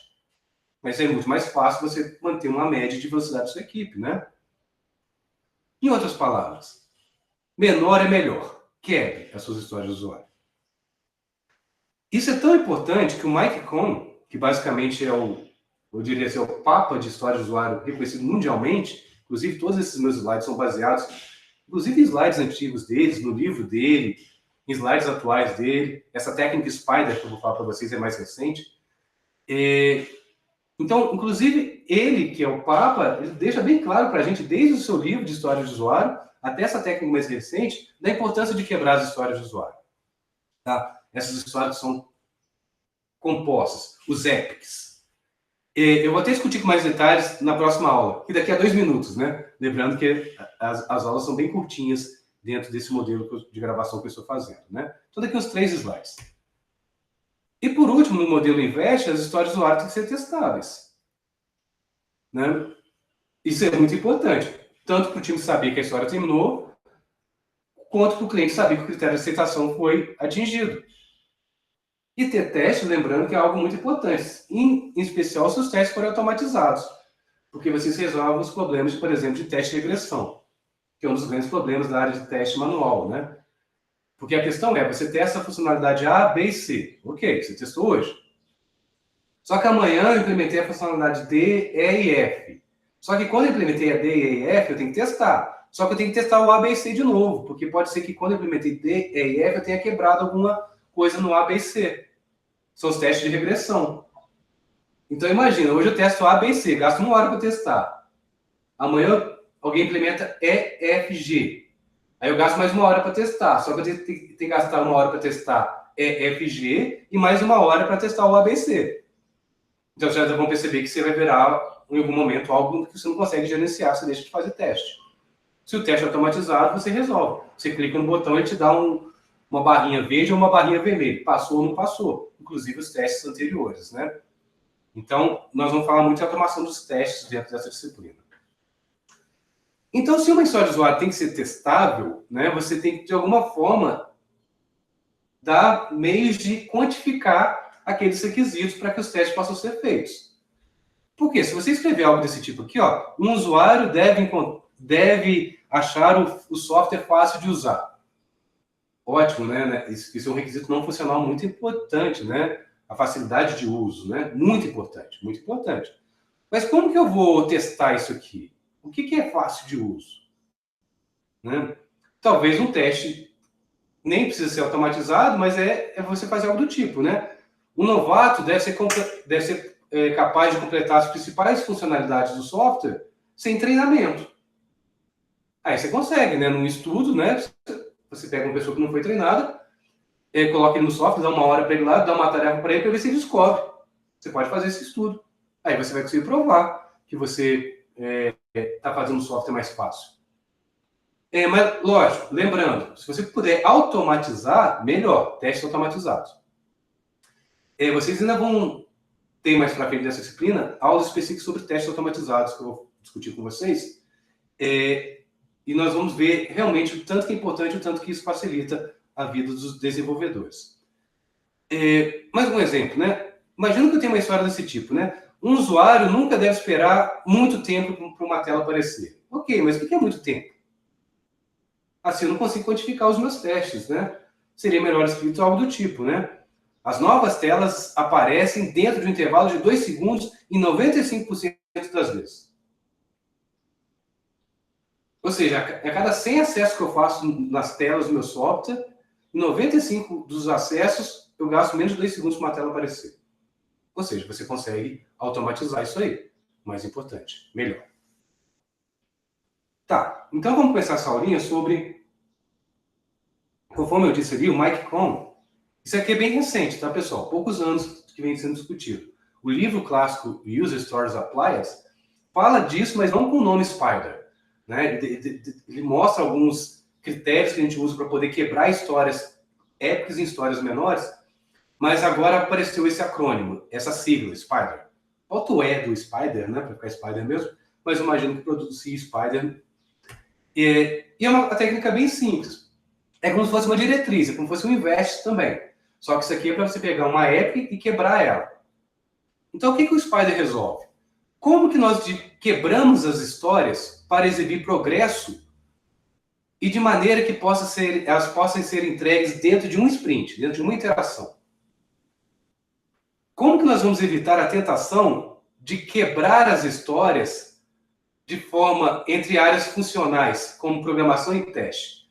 Mas é muito mais fácil você manter uma média de velocidade da sua equipe, né? Em outras palavras, menor é melhor. Quebre as suas histórias de usuário. Isso é tão importante que o Mike Cohn, que basicamente eu diria assim, é o papa de história de usuário reconhecido mundialmente, inclusive todos esses meus slides são baseados, inclusive em slides antigos deles, no livro dele, em slides atuais dele. Essa técnica Spider que eu vou falar para vocês é mais recente. Então, inclusive, ele, que é o Papa, ele deixa bem claro para a gente, desde o seu livro de história de usuário, até essa técnica mais recente, da importância de quebrar as histórias de usuário. Tá? Essas histórias são compostas, os epics. Eu vou até discutir com mais detalhes na próxima aula, que daqui a 2 minutos, né? Lembrando que as aulas são bem curtinhas dentro desse modelo de gravação que eu estou fazendo, né? Então, daqui uns 3 slides. E, por último, no modelo Invest, as histórias de usuário têm que ser testáveis. Né? Isso é muito importante. Tanto para o time saber que a história terminou, quanto para o cliente saber que o critério de aceitação foi atingido. E ter teste, lembrando que é algo muito importante. Em especial se os testes forem automatizados. Porque vocês resolvem os problemas, por exemplo, de teste de regressão. Que é um dos grandes problemas da área de teste manual, né? Porque a questão é, você testa a funcionalidade A, B e C. Ok, você testou hoje. Só que amanhã eu implementei a funcionalidade D, E e F. Só que quando eu implementei a D, E e F, eu tenho que testar. Só que eu tenho que testar o A, B e C de novo. Porque pode ser que quando eu implementei D, E e F, eu tenha quebrado alguma coisa no A, B e C. São os testes de regressão. Então imagina, hoje eu testo A, B e C, gasto 1 hora para testar. Amanhã alguém implementa E, F, G. Aí eu gasto mais 1 hora para testar. Só que eu tenho que gastar 1 hora para testar E, F, G e mais 1 hora para testar o A, B, C. Então vocês já vão perceber que você vai virar, em algum momento, algo que você não consegue gerenciar, você deixa de fazer teste. Se o teste é automatizado, você resolve. Você clica no botão, ele te dá uma barrinha verde ou uma barrinha vermelha. Passou ou não passou. Inclusive os testes anteriores, né? Então, nós vamos falar muito de automação dos testes dentro dessa disciplina. Então, se uma história de usuário tem que ser testável, né, você tem que, de alguma forma, dar meios de quantificar aqueles requisitos para que os testes possam ser feitos. Porque se você escrever algo desse tipo aqui, ó, um usuário deve achar o software fácil de usar. Ótimo, né? Isso é um requisito não funcional muito importante, né? A facilidade de uso, né? Muito importante, muito importante. Mas como que eu vou testar isso aqui? O que é fácil de uso? Né? Talvez um teste nem precisa ser automatizado, mas é você fazer algo do tipo, né? Um novato deve ser capaz de completar as principais funcionalidades do software sem treinamento. Aí você consegue, né? Num estudo, né? Você pega uma pessoa que não foi treinada, coloca ele no software, dá 1 hora para ele lá, dá uma tarefa para ele para ver se ele descobre. Você pode fazer esse estudo. Aí você vai conseguir provar que você está fazendo o software mais fácil. Mas, lógico, lembrando, se você puder automatizar, melhor, testes automatizados. Vocês ainda vão ter mais para frente dessa disciplina aulas específicas sobre testes automatizados que eu vou discutir com vocês. E nós vamos ver realmente o tanto que é importante, o tanto que isso facilita a vida dos desenvolvedores. Mais um exemplo, né? Imagina que eu tenho uma história desse tipo, né? Um usuário nunca deve esperar muito tempo para uma tela aparecer. Ok, mas o que é muito tempo? Assim eu não consigo quantificar os meus testes, né? Seria melhor escrito algo do tipo, né? As novas telas aparecem dentro de um intervalo de 2 segundos em 95% das vezes. Ou seja, a cada 100 acessos que eu faço nas telas do meu software, em 95 dos acessos, eu gasto menos de 2 segundos para uma tela aparecer. Ou seja, você consegue automatizar isso aí. Mais importante, melhor. Tá, então vamos começar essa aulinha sobre, conforme eu disse ali, o Mike Cohn. Isso aqui é bem recente, tá, pessoal? Poucos anos que vem sendo discutido. O livro clássico User Stories Applied fala disso, mas não com o nome Spider. Né? Ele mostra alguns critérios que a gente usa para poder quebrar histórias épicas em histórias menores, mas agora apareceu esse acrônimo, essa sigla, Spider. Bota o E do Spider, né, para ficar Spider mesmo, mas eu imagino que produzir Spider. E é uma técnica bem simples. É como se fosse uma diretriz, é como se fosse um invest também. Só que isso aqui é para você pegar uma app e quebrar ela. Então, o que o Spider resolve? Como que nós quebramos as histórias para exibir progresso e de maneira que elas possam ser entregues dentro de um sprint, dentro de uma interação? Como que nós vamos evitar a tentação de quebrar as histórias de forma entre áreas funcionais, como programação e teste?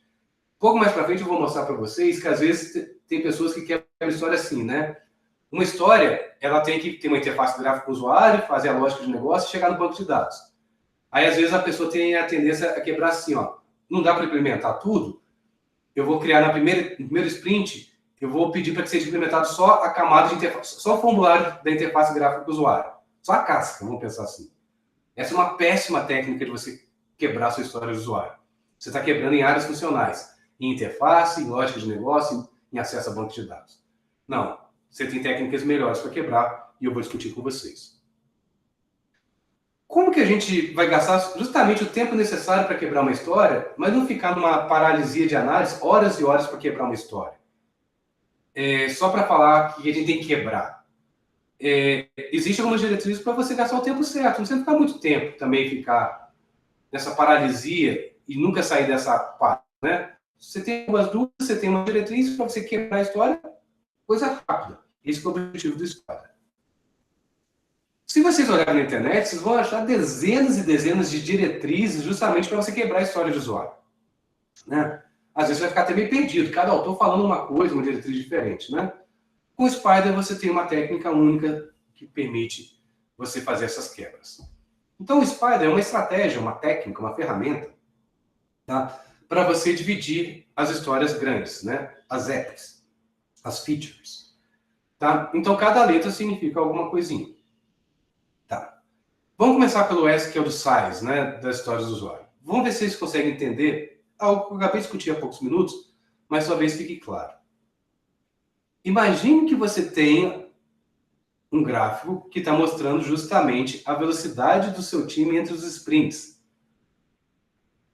Um pouco mais para frente eu vou mostrar para vocês que às vezes tem pessoas que quebram a história assim, né? Uma história, ela tem que ter uma interface gráfica com o usuário, fazer a lógica de negócio e chegar no banco de dados. Aí, às vezes, a pessoa tem a tendência a quebrar assim, ó. Não dá para implementar tudo? Eu vou criar no primeiro sprint, eu vou pedir para que seja implementado só a camada de interface, só o formulário da interface gráfica do usuário. Só a casca, vamos pensar assim. Essa é uma péssima técnica de você quebrar a sua história de usuário. Você está quebrando em áreas funcionais, em interface, em lógica de negócio, em acesso a banco de dados. Não, você tem técnicas melhores para quebrar e eu vou discutir com vocês. Como que a gente vai gastar justamente o tempo necessário para quebrar uma história, mas não ficar numa paralisia de análise, horas e horas para quebrar uma história? Só para falar que a gente tem que quebrar. Existem algumas diretrizes para você gastar o tempo certo, não precisa ficar muito tempo também, ficar nessa paralisia e nunca sair dessa parte, né? Você tem algumas dúvidas, você tem uma diretriz para você quebrar a história, coisa rápida. Esse é o objetivo do Spider. Se vocês olharem na internet, vocês vão achar dezenas e dezenas de diretrizes justamente para você quebrar a história de usuário. Né? Às vezes você vai ficar até meio perdido, cada autor falando uma coisa, uma diretriz diferente. Né? Com o Spider você tem uma técnica única que permite você fazer essas quebras. Então o Spider é uma estratégia, uma técnica, uma ferramenta, tá? Para você dividir as histórias grandes, né? As epics, as features. Tá? Então cada letra significa alguma coisinha. Tá. Vamos começar pelo S, que é o do size, né, das histórias do usuário. vamos ver se vocês conseguem entender algo que eu acabei de discutir há poucos minutos, mas talvez fique claro. Imagine que você tenha um gráfico que está mostrando justamente a velocidade do seu time entre os sprints.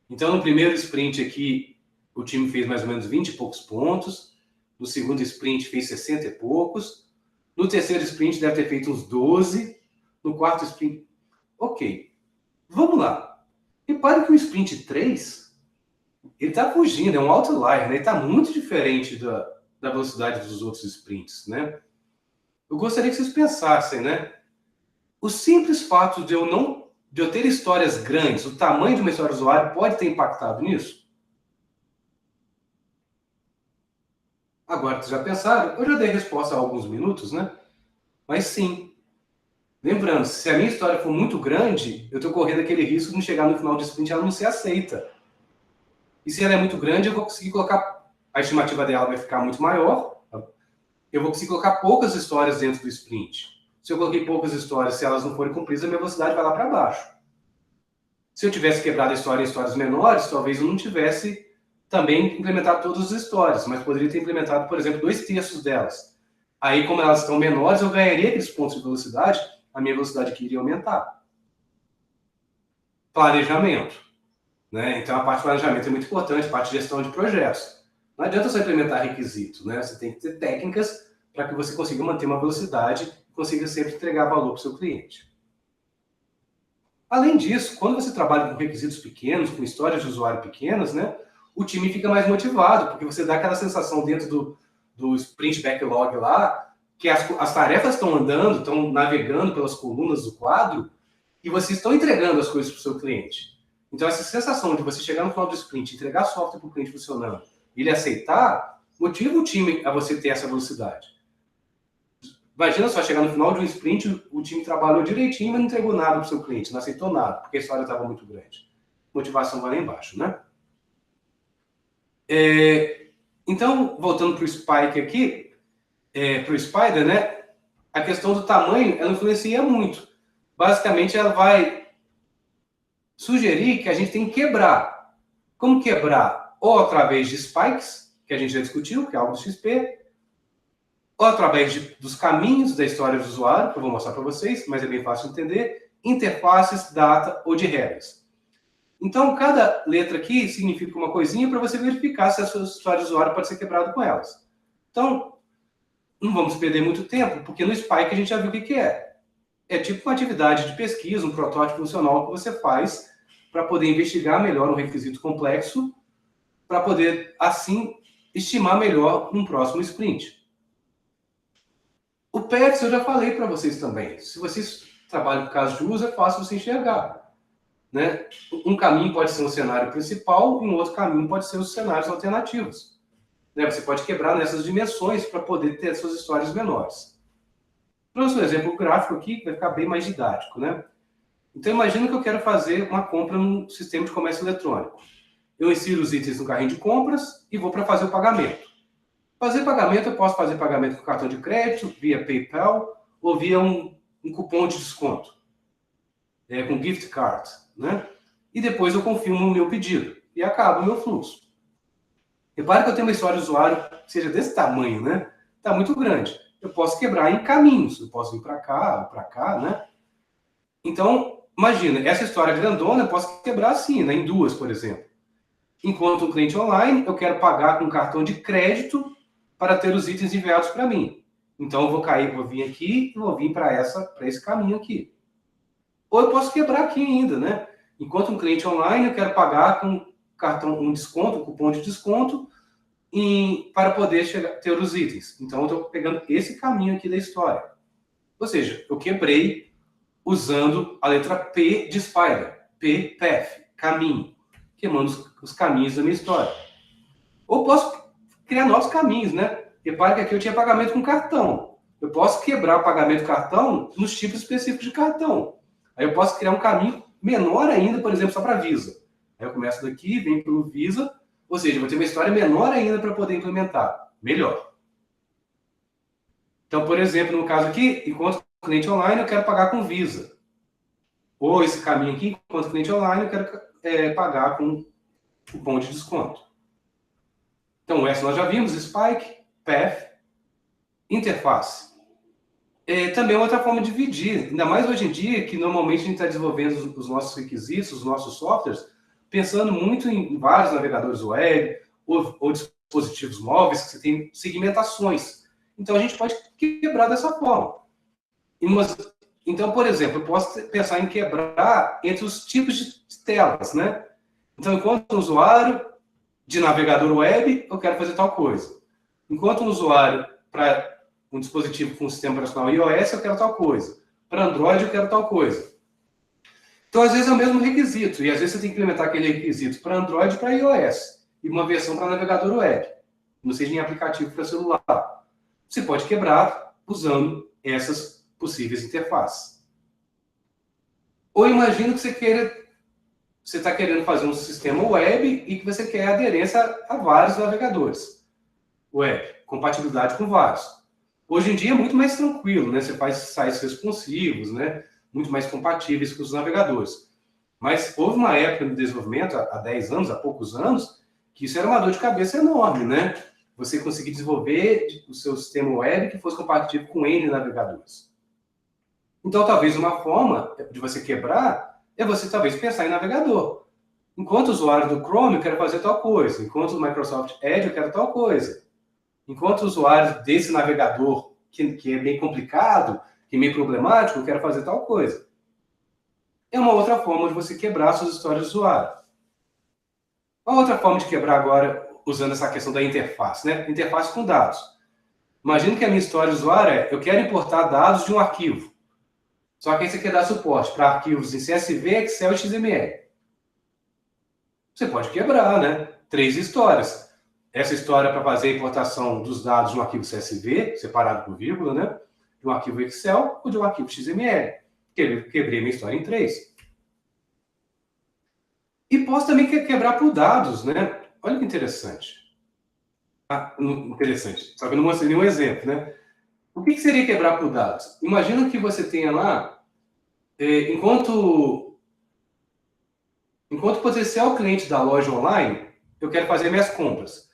Então, no primeiro sprint aqui, o time fez mais ou menos 20 e poucos pontos. No segundo sprint, fez 60 e poucos. No terceiro sprint, deve ter feito uns 12. No quarto sprint... Ok. Vamos lá. Repare que o sprint 3, ele está fugindo, é um outlier, né? Ele está muito diferente da velocidade dos outros sprints, né? Eu gostaria que vocês pensassem, né? O simples fato de eu ter histórias grandes, o tamanho de uma história do usuário pode ter impactado nisso? Agora que vocês já pensaram, eu já dei resposta há alguns minutos, né? Mas sim. Lembrando, se a minha história for muito grande, eu estou correndo aquele risco de não chegar no final de sprint e ela não ser aceita. E se ela é muito grande, eu vou conseguir colocar... A estimativa dela vai ficar muito maior. Eu vou conseguir colocar poucas histórias dentro do sprint. Se eu coloquei poucas histórias, se elas não forem cumpridas, a minha velocidade vai lá para baixo. Se eu tivesse quebrado a história em histórias menores, talvez eu não tivesse também implementado todas as histórias, mas poderia ter implementado, por exemplo, 2/3 delas. Aí, como elas estão menores, eu ganharia aqueles pontos de velocidade, a minha velocidade aqui iria aumentar. Planejamento. Né? Então, a parte de planejamento é muito importante, a parte de gestão de projetos. Não adianta só implementar requisitos, né? Você tem que ter técnicas para que você consiga manter uma velocidade e consiga sempre entregar valor para o seu cliente. Além disso, quando você trabalha com requisitos pequenos, com histórias de usuário pequenas, né, o time fica mais motivado, porque você dá aquela sensação dentro do sprint backlog lá, que as tarefas estão andando, estão navegando pelas colunas do quadro, e vocês estão entregando as coisas para o seu cliente. Então, essa sensação de você chegar no final do sprint, entregar software para o cliente funcionando, e ele aceitar, motiva o time a você ter essa velocidade. Imagina só, chegar no final de um sprint, o time trabalhou direitinho, mas não entregou nada para o seu cliente, não aceitou nada, porque a história estava muito grande. Motivação vai lá embaixo, né? Então, voltando para o Spike aqui, para o Spider, né? A questão do tamanho, ela influencia muito. Basicamente, ela vai sugerir que a gente tem que quebrar. Como quebrar? Ou através de spikes, que a gente já discutiu, que é algo do XP, ou através dos caminhos da história do usuário, que eu vou mostrar para vocês, mas é bem fácil de entender, interfaces, data ou de regras. Então, cada letra aqui significa uma coisinha para você verificar se a sua história de usuário pode ser quebrada com elas. Então, não vamos perder muito tempo, porque no Spike a gente já viu o que é. É tipo uma atividade de pesquisa, um protótipo funcional que você faz para poder investigar melhor um requisito complexo, para poder, assim, estimar melhor um próximo sprint. O PETS eu já falei para vocês também. Se vocês trabalham com caso de uso, é fácil você enxergar. Né? Um caminho pode ser um cenário principal e um outro caminho pode ser os cenários alternativos. Né? Você pode quebrar nessas dimensões para poder ter suas histórias menores. Trouxe um exemplo gráfico aqui que vai ficar bem mais didático. Né? Então, imagina que eu quero fazer uma compra num sistema de comércio eletrônico. Eu insiro os itens no carrinho de compras e vou para fazer o pagamento. Fazer pagamento, eu posso fazer pagamento com cartão de crédito, via PayPal ou via um cupom de desconto, com gift card, né? E depois eu confirmo o meu pedido e acaba o meu fluxo. Repare que eu tenho uma história de usuário que seja desse tamanho, né? Está muito grande. Eu posso quebrar em caminhos, eu posso vir para cá, né? Então, imagina, essa história grandona eu posso quebrar assim, né? Em duas, por exemplo. Enquanto um cliente online, eu quero pagar com cartão de crédito para ter os itens enviados para mim. Então, eu vou vir aqui e vou vir para esse caminho aqui. Ou eu posso quebrar aqui ainda, né? Enquanto um cliente online, eu quero pagar com cartão, um desconto, um cupom de desconto, para poder ter os itens. Então, eu estou pegando esse caminho aqui da história. Ou seja, eu quebrei usando a letra P de Spider. P, path, caminho. Queimando os caminhos da minha história. Ou posso criar novos caminhos, né? Repare que aqui eu tinha pagamento com cartão. Eu posso quebrar o pagamento cartão nos tipos específicos de cartão. Aí eu posso criar um caminho menor ainda, por exemplo, só para Visa. Aí eu começo daqui, venho pelo Visa, ou seja, eu vou ter uma história menor ainda para poder implementar. Melhor. Então, por exemplo, no caso aqui, enquanto cliente online, eu quero pagar com Visa. Ou esse caminho aqui, enquanto cliente online, eu quero pagar com cupom de desconto. Então, essa nós já vimos, Spike, Path, interface. Também é outra forma de dividir, ainda mais hoje em dia, que normalmente a gente está desenvolvendo os nossos requisitos, os nossos softwares, pensando muito em vários navegadores web ou dispositivos móveis, que você tem segmentações. Então, a gente pode quebrar dessa forma. Então, por exemplo, eu posso pensar em quebrar entre os tipos de telas, né? Então, enquanto usuário de navegador web, eu quero fazer tal coisa. Enquanto usuário para um dispositivo com sistema operacional iOS, eu quero tal coisa. Para Android, eu quero tal coisa. Então, às vezes é o mesmo requisito, e às vezes você tem que implementar aquele requisito para Android e para iOS, e uma versão para navegador web, não seja em aplicativo para celular. Você pode quebrar usando essas possíveis interfaces. Ou imagina que você está querendo fazer um sistema web e que você quer aderência a vários navegadores web, compatibilidade com vários. Hoje em dia é muito mais tranquilo, né? Você faz sites responsivos, né? Muito mais compatíveis com os navegadores. Mas houve uma época no desenvolvimento, há 10 anos, há poucos anos, que isso era uma dor de cabeça enorme, né? Você conseguir desenvolver o seu sistema web que fosse compatível com N navegadores. Então, talvez uma forma de você quebrar é você talvez pensar em navegador. Enquanto usuário do Chrome, eu quero fazer tal coisa. Enquanto o Microsoft Edge, eu quero tal coisa. Enquanto usuário desse navegador, que é bem complicado, que é meio problemático, eu quero fazer tal coisa. É uma outra forma de você quebrar suas histórias de usuário. Uma outra forma de quebrar agora, usando essa questão da interface, né? Interface com dados. Imagina que a minha história de usuário é, eu quero importar dados de um arquivo. Só que aí você quer dar suporte para arquivos em CSV, Excel e XML. Você pode quebrar, né? 3 histórias. Essa história para fazer a importação dos dados de um arquivo CSV, separado por vírgula, né? De um arquivo Excel ou de um arquivo XML. Quebrei minha história em 3. E posso também quebrar por dados, né? Olha que interessante. Interessante. Só que eu não mostrei nenhum exemplo, né? O que seria quebrar por dados? Imagina que você tenha lá, enquanto potencial cliente da loja online, eu quero fazer minhas compras.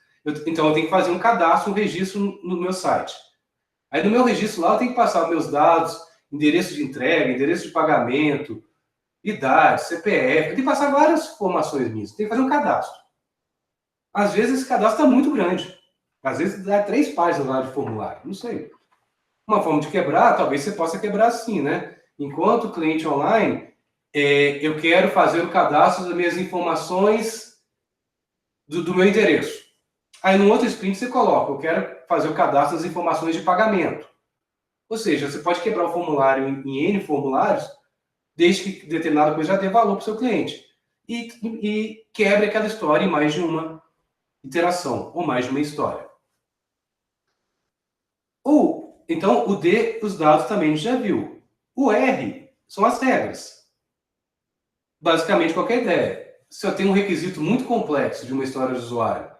Então, eu tenho que fazer um cadastro, um registro no meu site. Aí, no meu registro lá, eu tenho que passar os meus dados, endereço de entrega, endereço de pagamento, idade, CPF. Eu tenho que passar várias informações minhas. Eu tenho que fazer um cadastro. Às vezes, esse cadastro está muito grande. Às vezes, dá 3 páginas lá de formulário. Não sei. Uma forma de quebrar, talvez você possa quebrar assim, né? Enquanto cliente online, eu quero fazer o cadastro das minhas informações do meu endereço. Aí, no outro sprint, você coloca, eu quero fazer o cadastro das informações de pagamento. Ou seja, você pode quebrar o formulário em N formulários, desde que determinada coisa já dê valor para o seu cliente. E quebre aquela história em mais de uma iteração, ou mais de uma história. Então, o D, os dados também a gente já viu. O R são as regras. Basicamente, qualquer ideia. Se eu tenho um requisito muito complexo de uma história de usuário,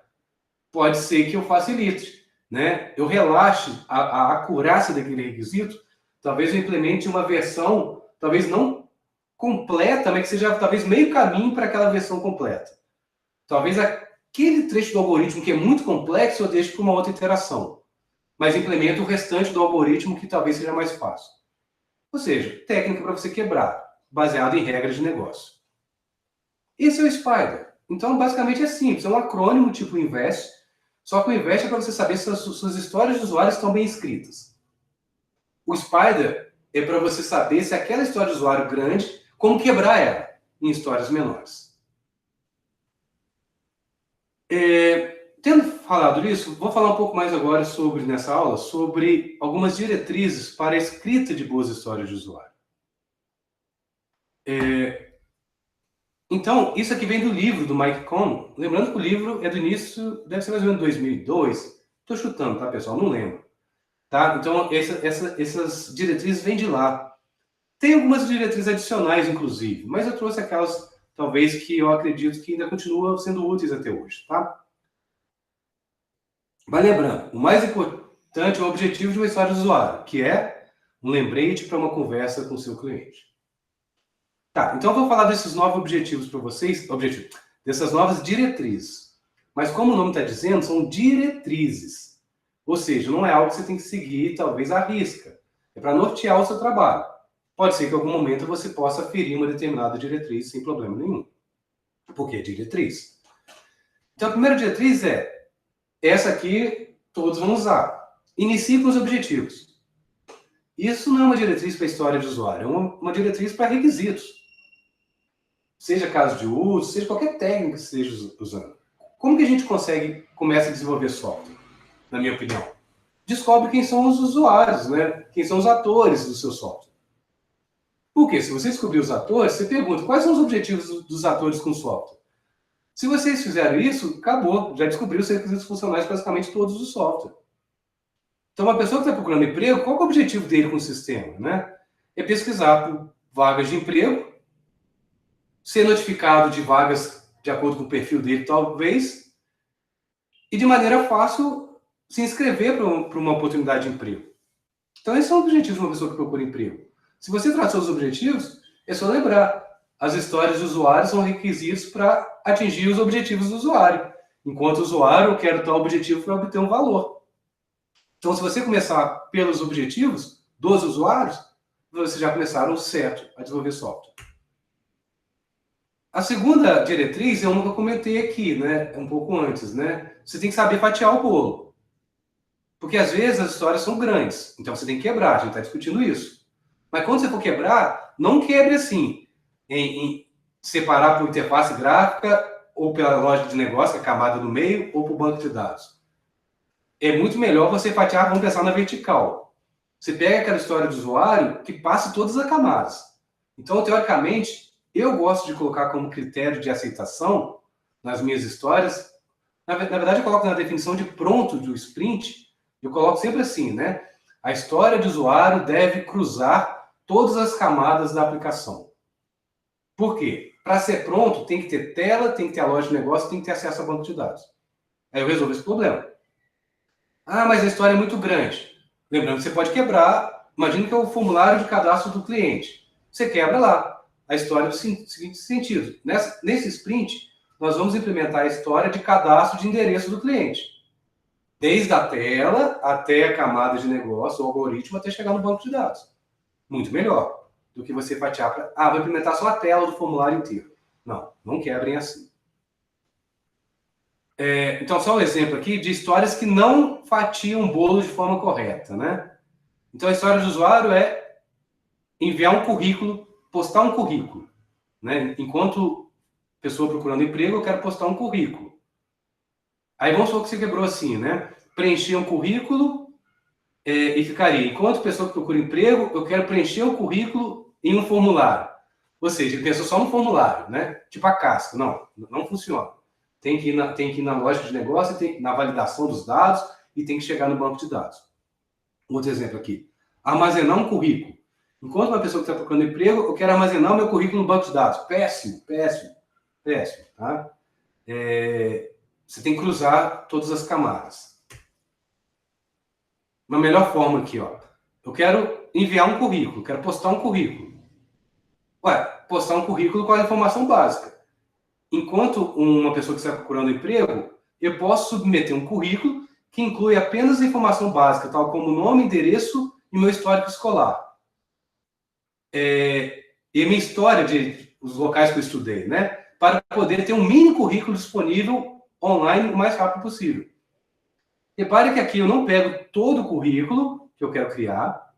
pode ser que eu facilite, né? Eu relaxe a acurácia daquele requisito, talvez eu implemente uma versão, talvez não completa, mas que seja talvez meio caminho para aquela versão completa. Talvez aquele trecho do algoritmo que é muito complexo eu deixe para uma outra iteração, mas implemento o restante do algoritmo que talvez seja mais fácil. Ou seja, técnica para você quebrar, baseado em regras de negócio. Esse é o Spider. Então, basicamente é simples, é um acrônimo tipo Invest, só que o Invest é para você saber se as suas histórias de usuário estão bem escritas. O Spider é para você saber se aquela história de usuário grande, como quebrar ela em histórias menores. Tendo falado isso, vou falar um pouco mais agora nessa aula, sobre algumas diretrizes para a escrita de boas histórias de usuário. Então, isso aqui vem do livro do Mike Cohn. Lembrando que o livro é do início, deve ser mais ou menos 2002. Estou chutando, tá, pessoal? Não lembro. Tá? Então, essas diretrizes vêm de lá. Tem algumas diretrizes adicionais, inclusive, mas eu trouxe aquelas, talvez, que eu acredito que ainda continuam sendo úteis até hoje. Tá? Vai lembrando, o mais importante é o objetivo de uma história de usuário, que é um lembrete para uma conversa com o seu cliente. Tá, então eu vou falar desses novos objetivos para vocês, dessas novas diretrizes. Mas como o nome está dizendo, são diretrizes. Ou seja, não é algo que você tem que seguir, talvez, à risca. É para nortear o seu trabalho. Pode ser que em algum momento você possa ferir uma determinada diretriz sem problema nenhum. Porque é diretriz. Então, a primeira diretriz é essa aqui, todos vão usar. Inicie com os objetivos. Isso não é uma diretriz para a história de usuário, é uma diretriz para requisitos. Seja caso de uso, seja qualquer técnica que você esteja usando. Como que a gente começa a desenvolver software, na minha opinião? Descobre quem são os usuários, né? Quem são os atores do seu software. Porque se você descobrir os atores, você pergunta quais são os objetivos dos atores com o software. Se vocês fizeram isso, acabou. Já descobriu os requisitos funcionais de basicamente todos os softwares. Então, uma pessoa que está procurando emprego, qual é o objetivo dele com o sistema? Né? É pesquisar por vagas de emprego, ser notificado de vagas de acordo com o perfil dele, talvez, e de maneira fácil se inscrever para uma oportunidade de emprego. Então, esses são os objetivos de uma pessoa que procura emprego. Se você traçou os objetivos, é só lembrar. As histórias de usuário são requisitos para atingir os objetivos do usuário. Enquanto usuário, eu quero tal objetivo para obter um valor. Então, se você começar pelos objetivos dos usuários, vocês já começaram certo a desenvolver software. A segunda diretriz é uma que eu comentei aqui, né, um pouco antes, né? Você tem que saber fatiar o bolo. Porque às vezes as histórias são grandes, então você tem que quebrar, a gente está discutindo isso. Mas quando você for quebrar, não quebre assim, em separar por interface gráfica, ou pela lógica de negócio, que é a camada do meio, ou por banco de dados. É muito melhor você fatiar, vamos pensar na vertical. Você pega aquela história do usuário que passe todas as camadas. Então, teoricamente, eu gosto de colocar como critério de aceitação nas minhas histórias. Na verdade, eu coloco na definição de pronto do sprint, eu coloco sempre assim, né? A história de usuário deve cruzar todas as camadas da aplicação. Por quê? Para ser pronto, tem que ter tela, tem que ter a loja de negócio, tem que ter acesso a banco de dados. Aí eu resolvo esse problema. Ah, mas a história é muito grande. Lembrando que você pode quebrar. Imagina que é o formulário de cadastro do cliente. Você quebra lá a história do seguinte sentido. Nesse sprint, nós vamos implementar a história de cadastro de endereço do cliente. Desde a tela até a camada de negócio, o algoritmo, até chegar no banco de dados. Muito melhor do que você fatiar para... vou implementar só a tela do formulário inteiro. Não, não quebrem assim. Então, só um exemplo aqui de histórias que não fatiam o bolo de forma correta, né? Então, a história do usuário é enviar um currículo, postar um currículo, né? Enquanto pessoa procurando emprego, eu quero postar um currículo. Aí, vamos supor que você quebrou assim, né? Preencher um currículo e ficaria, enquanto pessoa que procura emprego, eu quero preencher o currículo em um formulário. Ou seja, ele pensou só no formulário, né? Tipo a casca. Não, não funciona. Tem que ir na lógica de negócio, na validação dos dados e tem que chegar no banco de dados. Outro exemplo aqui. Armazenar um currículo. Enquanto uma pessoa que está procurando emprego, eu quero armazenar o meu currículo no banco de dados. Péssimo, péssimo, péssimo. Tá? Você tem que cruzar todas as camadas. Uma melhor forma aqui, ó. Eu quero enviar um currículo, quero postar um currículo. Postar um currículo com a informação básica. Enquanto uma pessoa que está procurando emprego, eu posso submeter um currículo que inclui apenas a informação básica, tal como nome, endereço e meu histórico escolar. E a minha história os locais que eu estudei, né? Para poder ter um mini currículo disponível online o mais rápido possível. Repare que aqui eu não pego todo o currículo que eu quero criar,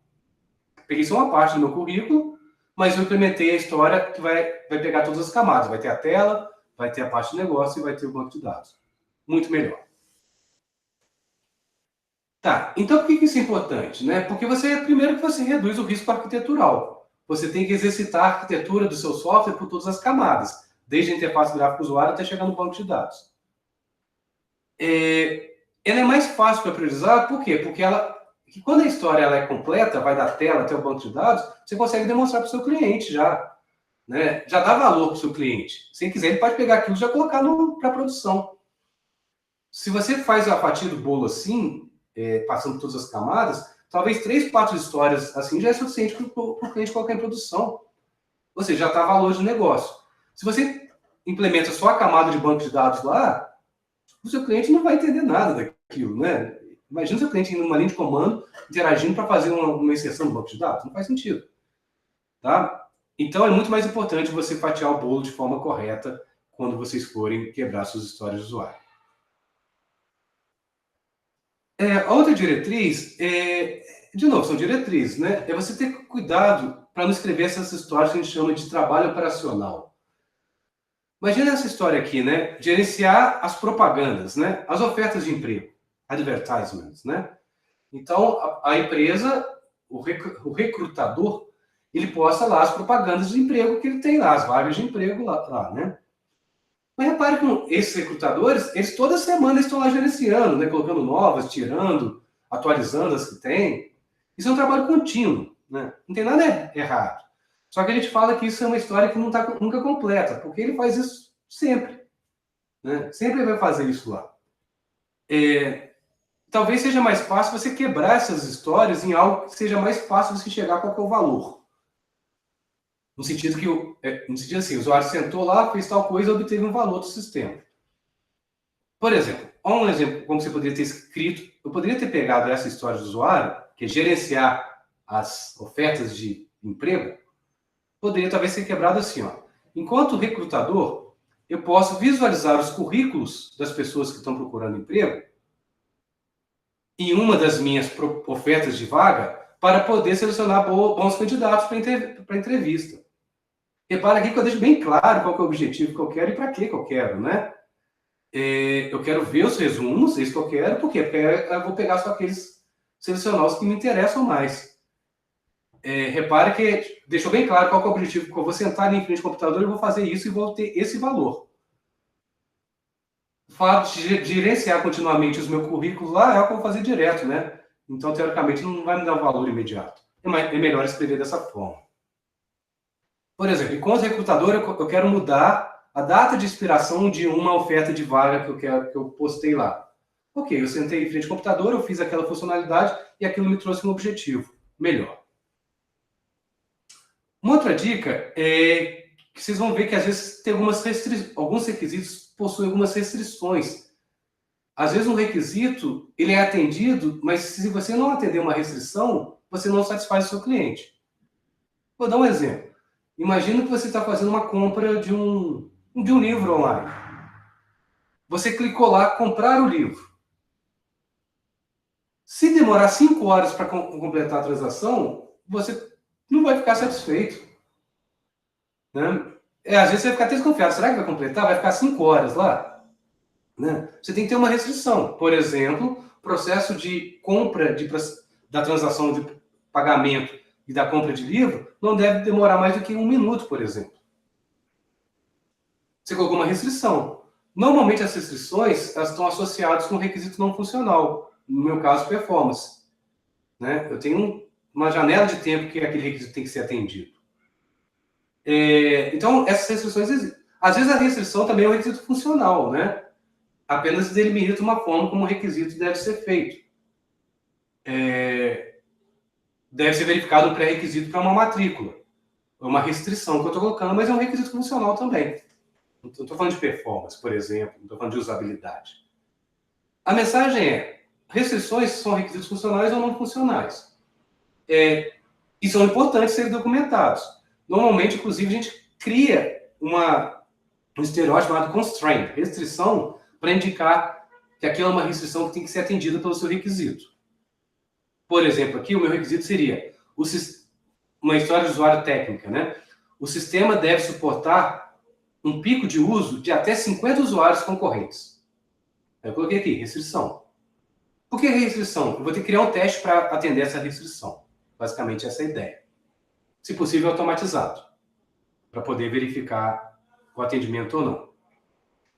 peguei só uma parte do meu currículo, mas eu implementei a história que vai pegar todas as camadas. Vai ter a tela, vai ter a parte de negócio e vai ter o banco de dados. Muito melhor. Tá, então por que isso é importante? Né? Porque primeiro que você reduz o risco arquitetural. Você tem que exercitar a arquitetura do seu software por todas as camadas, desde a interface gráfica do usuário até chegar no banco de dados. Ela é mais fácil para priorizar, por quê? Porque quando a história é completa, vai da tela até o banco de dados, você consegue demonstrar para o seu cliente já. Né? Já dá valor para o seu cliente. Se ele quiser, ele pode pegar aquilo e já colocar para produção. Se você faz a fatia do bolo assim, passando todas as camadas, talvez 3, 4 histórias assim já é suficiente para o cliente colocar em produção. Ou seja, já está valor de negócio. Se você implementa só a camada de banco de dados lá, o seu cliente não vai entender nada daquilo, né? Imagina o seu cliente indo numa linha de comando, interagindo para fazer uma inserção no banco de dados. Não faz sentido. Tá? Então, é muito mais importante você fatiar o bolo de forma correta quando vocês forem quebrar suas histórias de usuário. A outra diretriz, de novo, são diretrizes, né? É você ter cuidado para não escrever essas histórias que a gente chama de trabalho operacional. Imagina essa história aqui, né? Gerenciar as propagandas, né? As ofertas de emprego, advertisements, né? Então, a empresa, o recrutador, ele posta lá as propagandas de emprego que ele tem lá, as vagas de emprego lá, né? Mas repare que esses recrutadores, eles toda semana estão lá gerenciando, né? Colocando novas, tirando, atualizando as que tem. Isso é um trabalho contínuo, né? Não tem nada errado. Só que a gente fala que isso é uma história que não está nunca completa, porque ele faz isso sempre, né? Sempre ele vai fazer isso lá. Talvez seja mais fácil você quebrar essas histórias em algo que seja mais fácil você chegar a qual que é o valor. No sentido assim, o usuário sentou lá, fez tal coisa e obteve um valor do sistema. Por exemplo, um exemplo como você poderia ter escrito, eu poderia ter pegado essa história do usuário, que é gerenciar as ofertas de emprego, poderia talvez ser quebrado assim, ó. Enquanto recrutador, eu posso visualizar os currículos das pessoas que estão procurando emprego em uma das minhas ofertas de vaga para poder selecionar bons candidatos para entrevista. Repara aqui que eu deixo bem claro qual que é o objetivo que eu quero e para que eu quero, né? Eu quero ver os resumos, isso que eu quero, por quê? Porque eu vou pegar só aqueles, selecionar os que me interessam mais. Repare que deixou bem claro qual que é o objetivo, que eu vou sentar ali em frente ao computador e vou fazer isso e vou ter esse valor. O fato de gerenciar continuamente os meus currículos lá é o que eu vou fazer direto, né? Então, teoricamente, não vai me dar um valor imediato. É melhor escrever dessa forma. Por exemplo, enquanto recrutador, eu quero mudar a data de expiração de uma oferta de vaga que eu postei lá. Ok, eu sentei em frente ao computador, eu fiz aquela funcionalidade e aquilo me trouxe um objetivo melhor. Uma outra dica é que vocês vão ver que às vezes tem alguns requisitos possuem algumas restrições. Às vezes um requisito ele é atendido, mas se você não atender uma restrição, você não satisfaz o seu cliente. Vou dar um exemplo. Imagina que você está fazendo uma compra de um livro online. Você clicou lá, comprar o livro. Se demorar 5 horas para completar a transação, você não vai ficar satisfeito. Né? Às vezes você vai ficar até desconfiado. Será que vai completar? Vai ficar 5 horas lá? Né? Você tem que ter uma restrição. Por exemplo, processo de compra da transação de pagamento e da compra de livro não deve demorar mais do que 1 minuto, por exemplo. Você colocou uma restrição. Normalmente as restrições elas estão associadas com um requisito não funcional. No meu caso, performance. Né? Eu tenho uma janela de tempo que aquele requisito tem que ser atendido. Então, essas restrições existem. Às vezes a restrição também é um requisito funcional, né? Apenas delimita uma forma como o requisito deve ser feito. Deve ser verificado um pré-requisito para uma matrícula. É uma restrição que eu estou colocando, mas é um requisito funcional também. Não estou falando de performance, por exemplo, não estou falando de usabilidade. A mensagem é: restrições são requisitos funcionais ou não funcionais. E são importantes serem documentados. Normalmente, inclusive, a gente cria um estereótipo chamado constraint, restrição, para indicar que aquilo é uma restrição que tem que ser atendida pelo seu requisito. Por exemplo, aqui o meu requisito seria uma história de usuário técnica, né? O sistema deve suportar um pico de uso de até 50 usuários concorrentes. Eu coloquei aqui, restrição. Por que restrição? Eu vou ter que criar um teste para atender essa restrição. Basicamente, essa é a ideia. Se possível, automatizado, para poder verificar o atendimento ou não.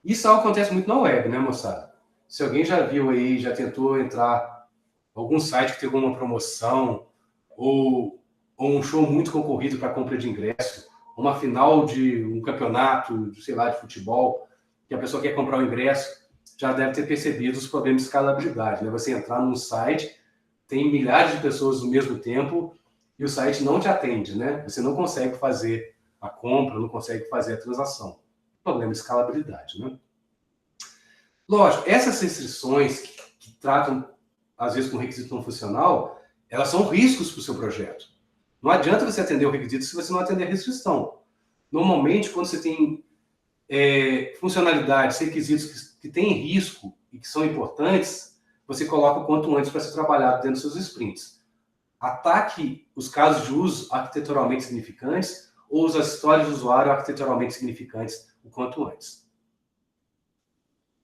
Isso acontece muito na web, né, moçada? Se alguém já viu aí, já tentou entrar em algum site que tem alguma promoção, ou um show muito concorrido para compra de ingresso, uma final de um campeonato, sei lá, de futebol, que a pessoa quer comprar o ingresso, já deve ter percebido os problemas de escalabilidade, né? Você entrar num site, tem milhares de pessoas ao mesmo tempo e o site não te atende, né? Você não consegue fazer a compra, não consegue fazer a transação. Problema de escalabilidade, né? Lógico, essas restrições que tratam, às vezes, com requisito não funcional, elas são riscos para o seu projeto. Não adianta você atender o requisito se você não atender a restrição. Normalmente, quando você tem funcionalidades, requisitos que têm risco e que são importantes, você coloca o quanto antes para ser trabalhado dentro dos seus sprints. Ataque os casos de uso arquiteturalmente significantes ou as histórias de usuário arquiteturalmente significantes o quanto antes.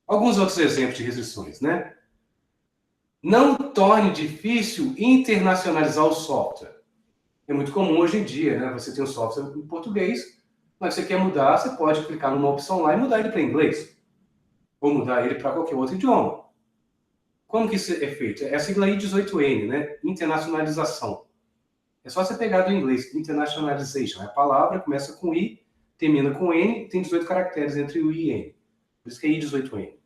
Alguns outros exemplos de restrições, né? Não torne difícil internacionalizar o software. É muito comum hoje em dia, né? Você tem um software em português, mas você quer mudar, você pode clicar numa opção lá e mudar ele para inglês. Ou mudar ele para qualquer outro idioma. Como que isso é feito? É a sigla I18N, né? Internacionalização. É só você pegar do inglês, internationalization. A palavra começa com I, termina com N, tem 18 caracteres entre o I e N. Por isso que é I18N.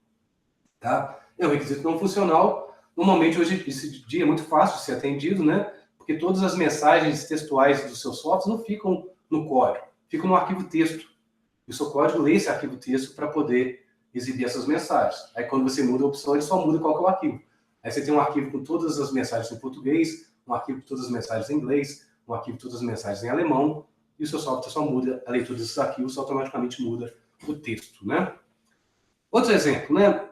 Tá? É um requisito não funcional. Normalmente, hoje, esse dia é muito fácil de ser atendido, né? Porque todas as mensagens textuais do seu software não ficam no código, ficam no arquivo texto. E o seu código lê esse arquivo texto para poder exibir essas mensagens. Aí, quando você muda a opção, ele só muda qual que é o arquivo. Aí você tem um arquivo com todas as mensagens em português, um arquivo com todas as mensagens em inglês, um arquivo com todas as mensagens em alemão, e o seu software só muda a leitura desses arquivos, automaticamente muda o texto, né? Outro exemplo, né?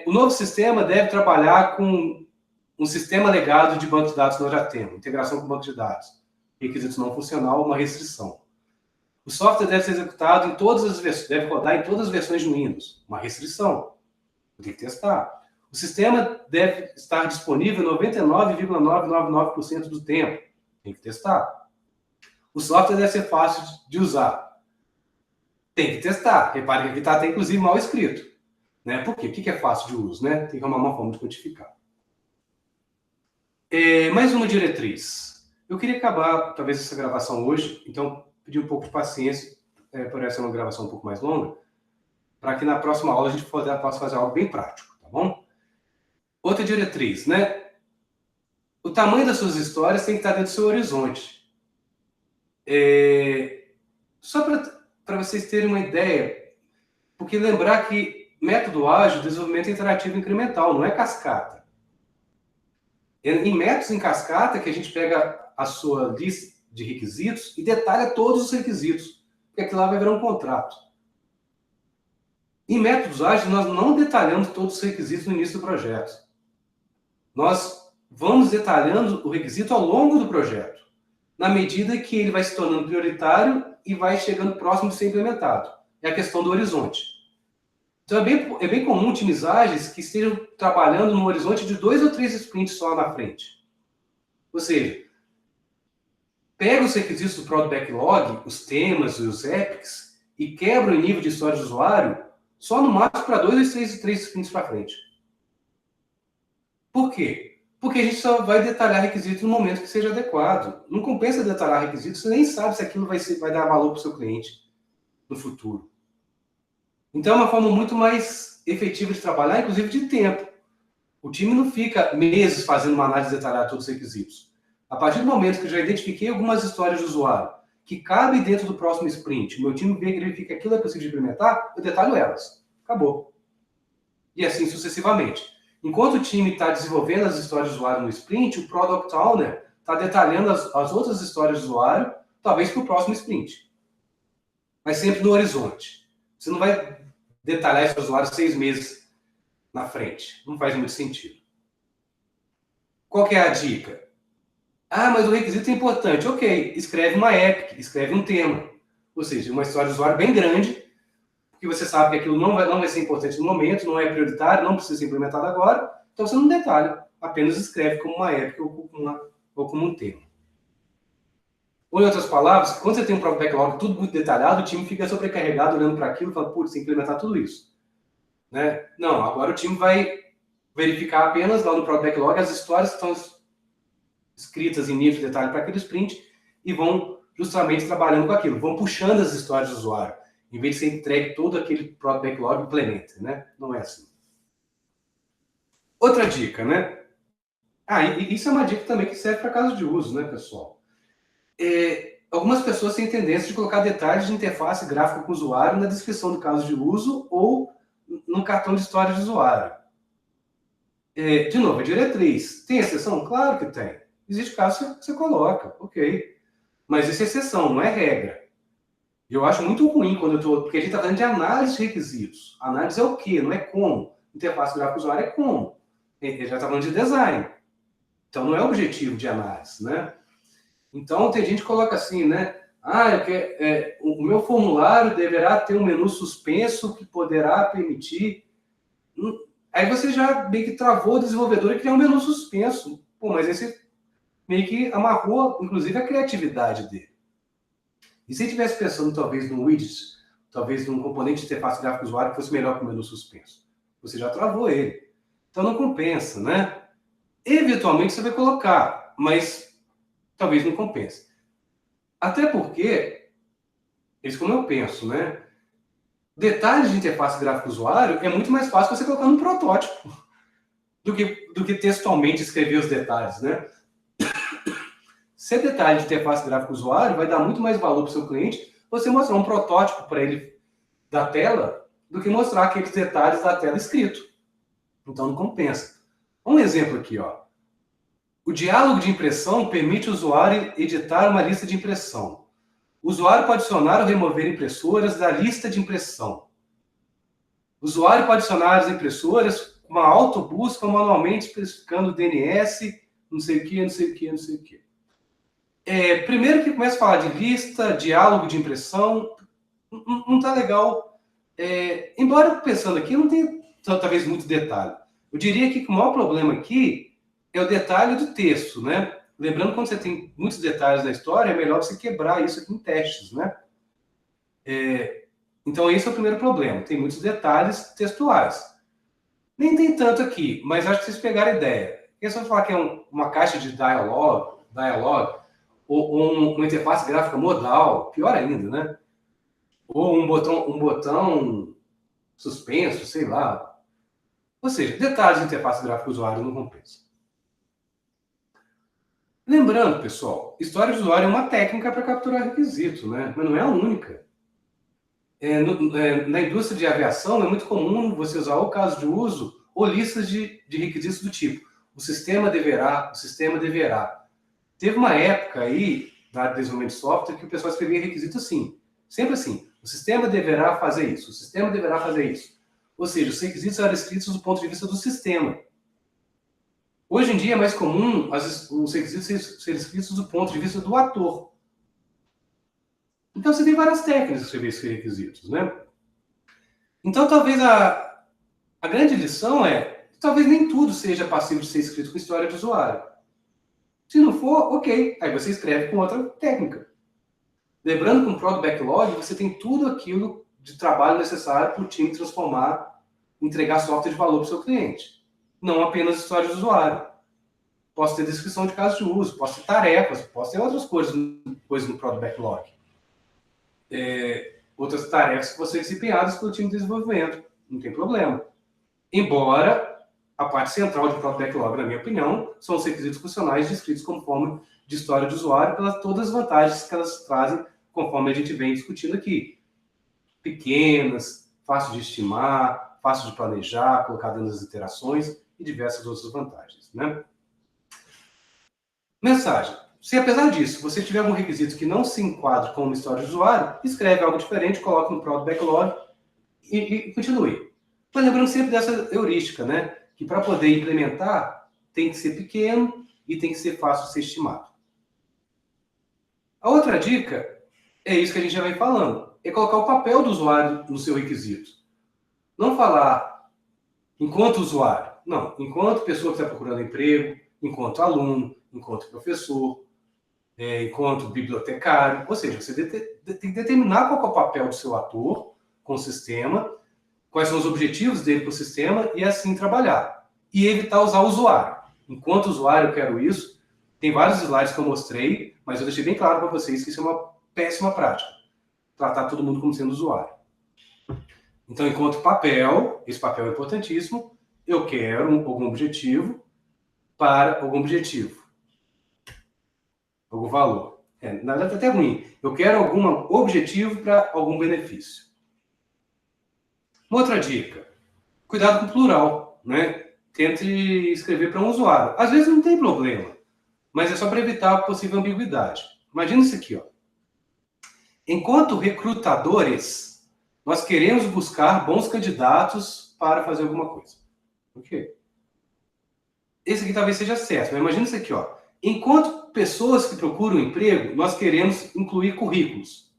O novo sistema deve trabalhar com um sistema legado de banco de dados que nós já temos, integração com banco de dados, requisito não funcional, uma restrição. O software deve ser executado em todas as versões, deve rodar em todas as versões do Windows, uma restrição. Tem que testar. O sistema deve estar disponível 99,999% do tempo. Tem que testar. O software deve ser fácil de usar. Tem que testar. Repare que aqui está até, inclusive, mal escrito. Né? Por quê? O que é fácil de uso? Né? Tem que arrumar uma forma de quantificar. Mais uma diretriz. Eu queria acabar, talvez, essa gravação hoje, então, pedir um pouco de paciência, por essa uma gravação um pouco mais longa, para que na próxima aula a gente possa fazer algo bem prático, tá bom? Outra diretriz, né? O tamanho das suas histórias tem que estar dentro do seu horizonte. Só para vocês terem uma ideia, porque lembrar que método ágil, desenvolvimento interativo incremental, não é cascata. Em métodos em cascata que a gente pega a sua lista de requisitos e detalha todos os requisitos, porque aquilo lá vai virar um contrato. Em métodos ágeis, nós não detalhamos todos os requisitos no início do projeto. Nós vamos detalhando o requisito ao longo do projeto, na medida que ele vai se tornando prioritário e vai chegando próximo de ser implementado. É a questão do horizonte. Então, é bem comum times ágeis que estejam trabalhando no horizonte de 2 ou 3 sprints só na frente. Ou seja, pega os requisitos do Product Backlog, os temas e os epics, e quebra o nível de história de usuário só no máximo para 2 ou 3 sprints para frente. Por quê? Porque a gente só vai detalhar requisitos no momento que seja adequado. Não compensa detalhar requisitos, você nem sabe se aquilo vai dar valor para o seu cliente no futuro. Então, é uma forma muito mais efetiva de trabalhar, inclusive de tempo. O time não fica meses fazendo uma análise detalhada de todos os requisitos. A partir do momento que eu já identifiquei algumas histórias de usuário que cabem dentro do próximo sprint, meu time verifica que aquilo é possível de implementar, eu detalho elas. Acabou. E assim sucessivamente. Enquanto o time está desenvolvendo as histórias de usuário no sprint, o Product Owner está detalhando as outras histórias de usuário, talvez para o próximo sprint. Mas sempre no horizonte. Você não vai detalhar esse usuário 6 meses na frente. Não faz muito sentido. Qual que é a dica? Ah, mas o requisito é importante. Ok, escreve uma epic, escreve um tema. Ou seja, uma história de usuário bem grande, porque você sabe que aquilo não vai ser importante no momento, não é prioritário, não precisa ser implementado agora, então você não detalha, apenas escreve como uma epic ou como um tema. Ou em outras palavras, quando você tem um próprio backlog tudo muito detalhado, o time fica sobrecarregado olhando para aquilo e fala, putz, tem que implementar tudo isso. Né? Não, agora o time vai verificar apenas lá no próprio backlog as histórias que estão escritas em nível de detalhe para aquele sprint e vão justamente trabalhando com aquilo, vão puxando as histórias do usuário, em vez de ser entregue todo aquele product backlog e implementa, né? Não é assim. Outra dica, né? E isso é uma dica também que serve para caso de uso, né, pessoal? Algumas pessoas têm tendência de colocar detalhes de interface gráfica com o usuário na descrição do caso de uso ou no cartão de história de usuário. De novo, é diretriz. Tem exceção? Claro que tem. Existe caso que você coloca, ok. Mas isso é exceção, não é regra. Eu acho muito ruim quando eu estou... Porque a gente está falando de análise de requisitos. Análise é o quê? Não é como. Interface gráfica do usuário é como. Ele já está falando de design. Então, não é objetivo de análise, né? Então, tem gente que coloca assim, né? O meu formulário deverá ter um menu suspenso que poderá permitir... Aí você já meio que travou o desenvolvedor e criou um menu suspenso. Pô, mas esse meio que amarrou, inclusive, a criatividade dele. E se ele estivesse pensando, talvez, num widget, talvez num componente de interface gráfica do usuário que fosse melhor que o menu suspenso? Você já travou ele. Então, não compensa, né? Eventualmente, você vai colocar, mas talvez não compense. Até porque, isso como eu penso, né? Detalhes de interface gráfica do usuário é muito mais fácil você colocar num protótipo do que textualmente escrever os detalhes, né? Se é detalhe de interface gráfica do usuário, vai dar muito mais valor para o seu cliente você mostrar um protótipo para ele da tela do que mostrar aqueles detalhes da tela escrito. Então não compensa. Um exemplo aqui, ó. O diálogo de impressão permite o usuário editar uma lista de impressão. O usuário pode adicionar ou remover impressoras da lista de impressão. O usuário pode adicionar as impressoras com uma autobusca manualmente especificando o DNS, não sei o que, não sei o que, não sei o que. Primeiro que começa a falar de lista, diálogo de impressão, não está legal. Embora pensando aqui, não tem talvez muito detalhe. Eu diria que o maior problema aqui é o detalhe do texto, né? Lembrando que quando você tem muitos detalhes da história, é melhor você quebrar isso aqui em testes, né? Então, esse é o primeiro problema. Tem muitos detalhes textuais. Nem tem tanto aqui, mas acho que vocês pegaram a ideia. Se você falar que é uma caixa de dialogue ou uma interface gráfica modal, pior ainda, né? Ou um botão suspenso, sei lá. Ou seja, detalhes de interface gráfica do usuário não compensa. Lembrando, pessoal, história de usuário é uma técnica para capturar requisito, né? Mas não é a única. Na indústria de aviação é muito comum você usar o caso de uso ou listas de requisitos do tipo o sistema deverá. Teve uma época aí, na área de desenvolvimento de software, que o pessoal escrevia requisito assim, sempre assim, o sistema deverá fazer isso, o sistema deverá fazer isso. Ou seja, os requisitos eram escritos do ponto de vista do sistema. Hoje em dia é mais comum os requisitos serem escritos do ponto de vista do ator. Então você tem várias técnicas de escrever esses requisitos, né? Então talvez a grande lição é talvez nem tudo seja passível de ser escrito com história de usuário. Se não for, ok. Aí você escreve com outra técnica. Lembrando que com o Product Backlog você tem tudo aquilo de trabalho necessário para o time transformar, entregar software de valor para o seu cliente. Não apenas história de usuário. Posso ter descrição de casos de uso, posso ter tarefas, posso ter outras coisas no Product Backlog. Outras tarefas que vão ser desempenhadas pelo time de desenvolvimento. Não tem problema. Embora a parte central de Product Backlog, na minha opinião, são os requisitos funcionais descritos como forma de história de usuário, pelas todas as vantagens que elas trazem, conforme a gente vem discutindo aqui. Pequenas, fácil de estimar, fácil de planejar, colocar dentro das interações e diversas outras vantagens, né? Mensagem. Se apesar disso, você tiver algum requisito que não se enquadre como uma história de usuário, escreve algo diferente, coloque no Product Backlog e continue. Mas lembrando sempre dessa heurística, né? Que para poder implementar, tem que ser pequeno e tem que ser fácil de ser estimado. A outra dica é isso que a gente já vem falando. É colocar o papel do usuário no seu requisito. Não falar enquanto usuário. Não, enquanto pessoa que está procurando emprego, enquanto aluno, enquanto professor, enquanto bibliotecário. Ou seja, você tem que determinar qual é o papel do seu ator com o sistema, quais são os objetivos dele com o sistema e assim trabalhar. E evitar usar o usuário. Enquanto usuário, eu quero isso. Tem vários slides que eu mostrei, mas eu deixei bem claro para vocês que isso é uma péssima prática. Tratar todo mundo como sendo usuário. Então, enquanto papel, esse papel é importantíssimo, eu quero algum objetivo para algum objetivo. Algum valor. Na verdade, é até ruim. Eu quero algum objetivo para algum benefício. Uma outra dica. Cuidado com o plural, né? Tente escrever para um usuário. Às vezes não tem problema, mas é só para evitar a possível ambiguidade. Imagina isso aqui, ó. Enquanto recrutadores, nós queremos buscar bons candidatos para fazer alguma coisa. Ok? Esse aqui talvez seja certo, mas imagina isso aqui, ó. Enquanto pessoas que procuram emprego, nós queremos incluir currículos.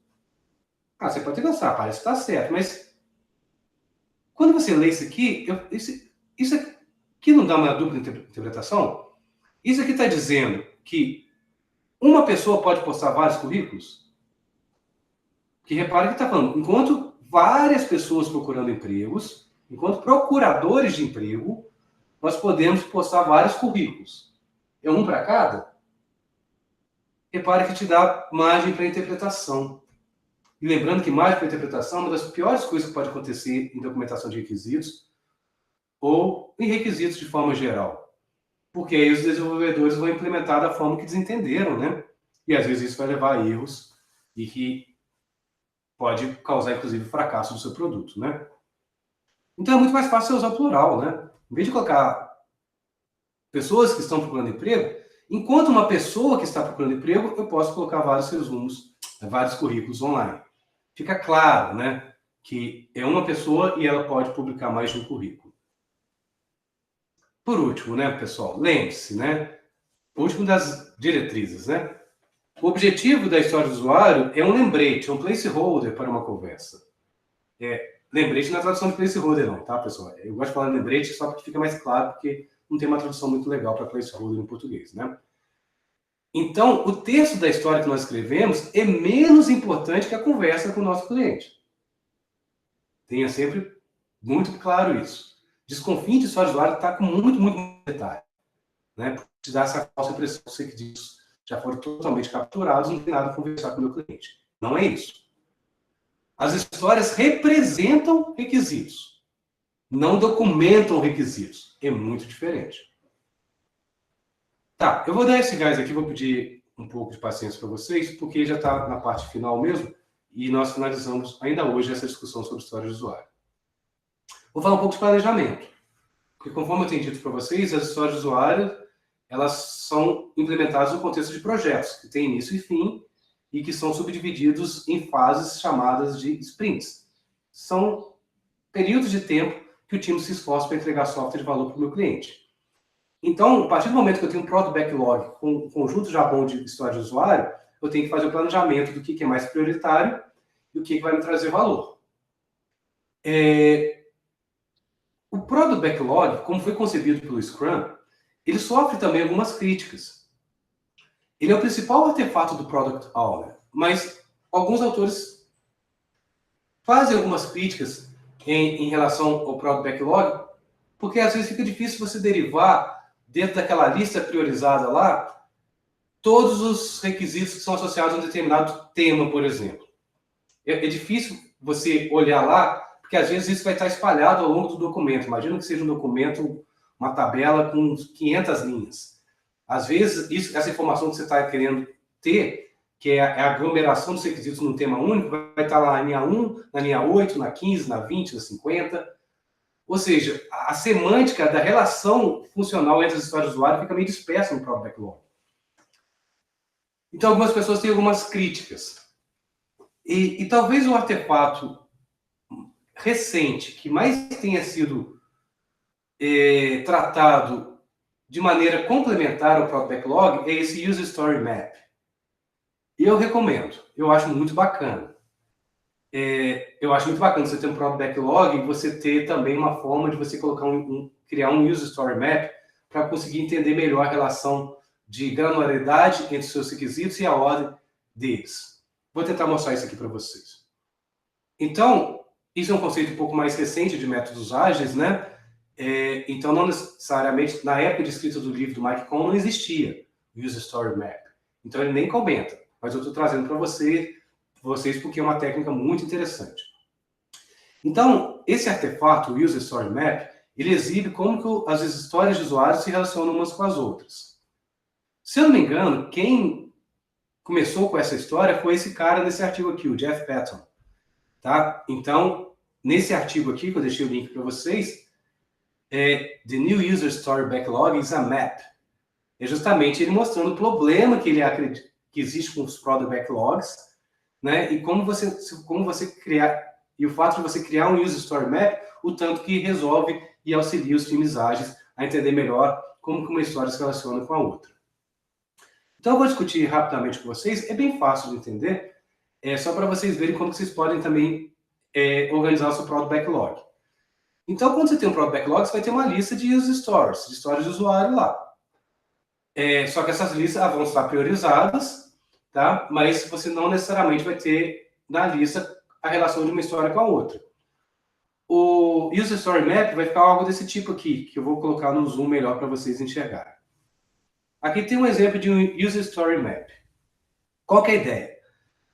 Você pode pensar, parece que está certo, mas quando você lê isso aqui, isso aqui não dá uma dupla interpretação? Isso aqui está dizendo que uma pessoa pode postar vários currículos? Que repare que está falando, enquanto várias pessoas procurando empregos, enquanto procuradores de emprego, nós podemos postar vários currículos. É um para cada? Repare que te dá margem para interpretação. E lembrando que margem para interpretação é uma das piores coisas que pode acontecer em documentação de requisitos ou em requisitos de forma geral. Porque aí os desenvolvedores vão implementar da forma que eles entenderam, né? E às vezes isso vai levar a erros e que pode causar, inclusive, fracasso do seu produto, né? Então é muito mais fácil você usar o plural, né? Em vez de colocar pessoas que estão procurando emprego, enquanto uma pessoa que está procurando emprego, eu posso colocar vários resumos, vários currículos online. Fica claro, né, que é uma pessoa e ela pode publicar mais de um currículo. Por último, né, pessoal, lembre-se, né, o último das diretrizes, né, o objetivo da história do usuário é um lembrete, um placeholder para uma conversa. Lembrete na tradução de placeholder não, tá, pessoal? Eu gosto de falar lembrete só porque fica mais claro, porque não tem uma tradução muito legal para placeholder em português, né? Então, o texto da história que nós escrevemos é menos importante que a conversa com o nosso cliente. Tenha sempre muito claro isso. Desconfie de história de usuário está com muito detalhe, né? Para te dar essa falsa impressão que você diz já foram totalmente capturados, não tem nada a conversar com o meu cliente. Não é isso. As histórias representam requisitos, não documentam requisitos. É muito diferente. Tá, eu vou dar esse gás aqui, vou pedir um pouco de paciência para vocês, porque já está na parte final mesmo, e nós finalizamos ainda hoje essa discussão sobre história de usuário. Vou falar um pouco de planejamento, porque conforme eu tenho dito para vocês, as histórias de usuário, elas são implementadas no contexto de projetos, que têm início e fim, e que são subdivididos em fases chamadas de sprints. São períodos de tempo que o time se esforça para entregar software de valor para o meu cliente. Então, a partir do momento que eu tenho um product backlog com um conjunto já bom de história de usuário, eu tenho que fazer o planejamento do que é mais prioritário e o que vai me trazer valor. O product backlog, como foi concebido pelo Scrum, ele sofre também algumas críticas. Ele é o principal artefato do Product Owner, mas alguns autores fazem algumas críticas em relação ao Product Backlog, porque às vezes fica difícil você derivar, dentro daquela lista priorizada lá, todos os requisitos que são associados a um determinado tema, por exemplo. É difícil você olhar lá, porque às vezes isso vai estar espalhado ao longo do documento. Imagina que seja um documento, uma tabela com 500 linhas. Às vezes, essa informação que você está querendo ter, que é a aglomeração dos requisitos num tema único, vai estar lá na linha 1, na linha 8, na 15, na 20, na 50. Ou seja, a semântica da relação funcional entre as histórias do usuário fica meio dispersa no próprio backlog. Então, algumas pessoas têm algumas críticas. E talvez o artefato recente que mais tenha sido tratado de maneira complementar ao próprio backlog é esse User Story Map. Eu recomendo, eu acho muito bacana. Eu acho muito bacana você ter um próprio backlog e você ter também uma forma de você colocar criar um User Story Map para conseguir entender melhor a relação de granularidade entre os seus requisitos e a ordem deles. Vou tentar mostrar isso aqui para vocês. Então, isso é um conceito um pouco mais recente de métodos ágeis, né? Então, não necessariamente, na época de escrita do livro do Mike Cohn, não existia o User Story Map. Então, ele nem comenta, mas eu estou trazendo para vocês porque é uma técnica muito interessante. Então, esse artefato, o User Story Map, ele exibe como que as histórias de usuários se relacionam umas com as outras. Se eu não me engano, quem começou com essa história foi esse cara nesse artigo aqui, o Jeff Patton. Tá? Então, nesse artigo aqui, que eu deixei o link para vocês, The New User Story Backlog is a Map. É justamente ele mostrando o problema que ele acredita que existe com os Product Backlogs, né? E como você criar, e o fato de você criar um User Story Map, o tanto que resolve e auxilia os times ágeis a entender melhor como que uma história se relaciona com a outra. Então, eu vou discutir rapidamente com vocês, é bem fácil de entender, só para vocês verem como que vocês podem também organizar o seu Product Backlog. Então, quando você tem um Product Backlog, você vai ter uma lista de User Stories, de histórias de usuário lá. Só que essas listas vão estar priorizadas, tá? Mas você não necessariamente vai ter na lista a relação de uma história com a outra. O User Story Map vai ficar algo desse tipo aqui, que eu vou colocar no zoom melhor para vocês enxergarem. Aqui tem um exemplo de um User Story Map. Qual que é a ideia?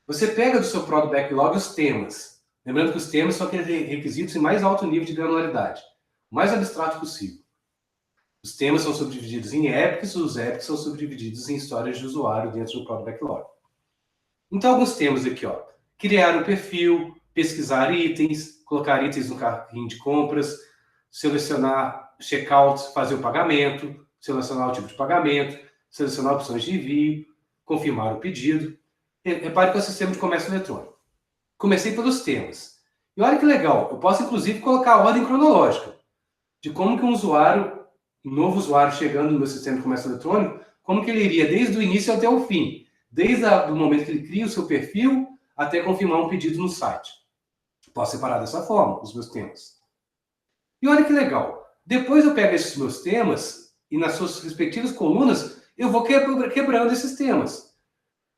Você pega do seu Product Backlog os temas. Lembrando que os temas são aqueles requisitos em mais alto nível de granularidade, o mais abstrato possível. Os temas são subdivididos em epics, os epics são subdivididos em histórias de usuário dentro do Product Backlog. Então, alguns temas aqui, ó. Criar um perfil, pesquisar itens, colocar itens no carrinho de compras, selecionar checkout, fazer o pagamento, selecionar o tipo de pagamento, selecionar opções de envio, confirmar o pedido. Repare que é o sistema de comércio eletrônico. Comecei pelos temas. E olha que legal, eu posso inclusive colocar a ordem cronológica de como que um novo usuário chegando no meu sistema de comércio eletrônico, como que ele iria desde o início até o fim, desde o momento que ele cria o seu perfil até confirmar um pedido no site. Posso separar dessa forma os meus temas. E olha que legal, depois eu pego esses meus temas e nas suas respectivas colunas eu vou quebrando esses temas.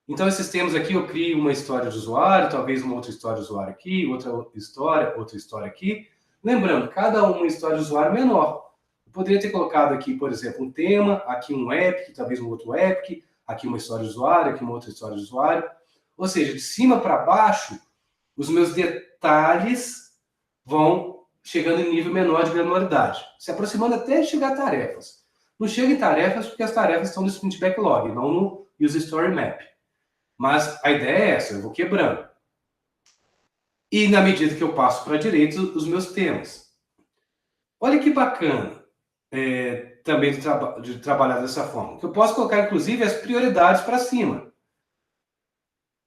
Então, esses temas aqui eu crio uma história de usuário, talvez uma outra história de usuário aqui, outra história aqui. Lembrando, cada uma história de usuário menor. Eu poderia ter colocado aqui, por exemplo, um tema, aqui um epic, talvez um outro epic, aqui uma história de usuário, aqui uma outra história de usuário. Ou seja, de cima para baixo, os meus detalhes vão chegando em nível menor de granularidade, se aproximando até chegar a tarefas. Não chega em tarefas porque as tarefas estão no Sprint Backlog, não no User Story Map. Mas a ideia é essa, eu vou quebrando. E na medida que eu passo para a direita, os meus temas. Olha que bacana também de trabalhar dessa forma. Que eu posso colocar, inclusive, as prioridades para cima.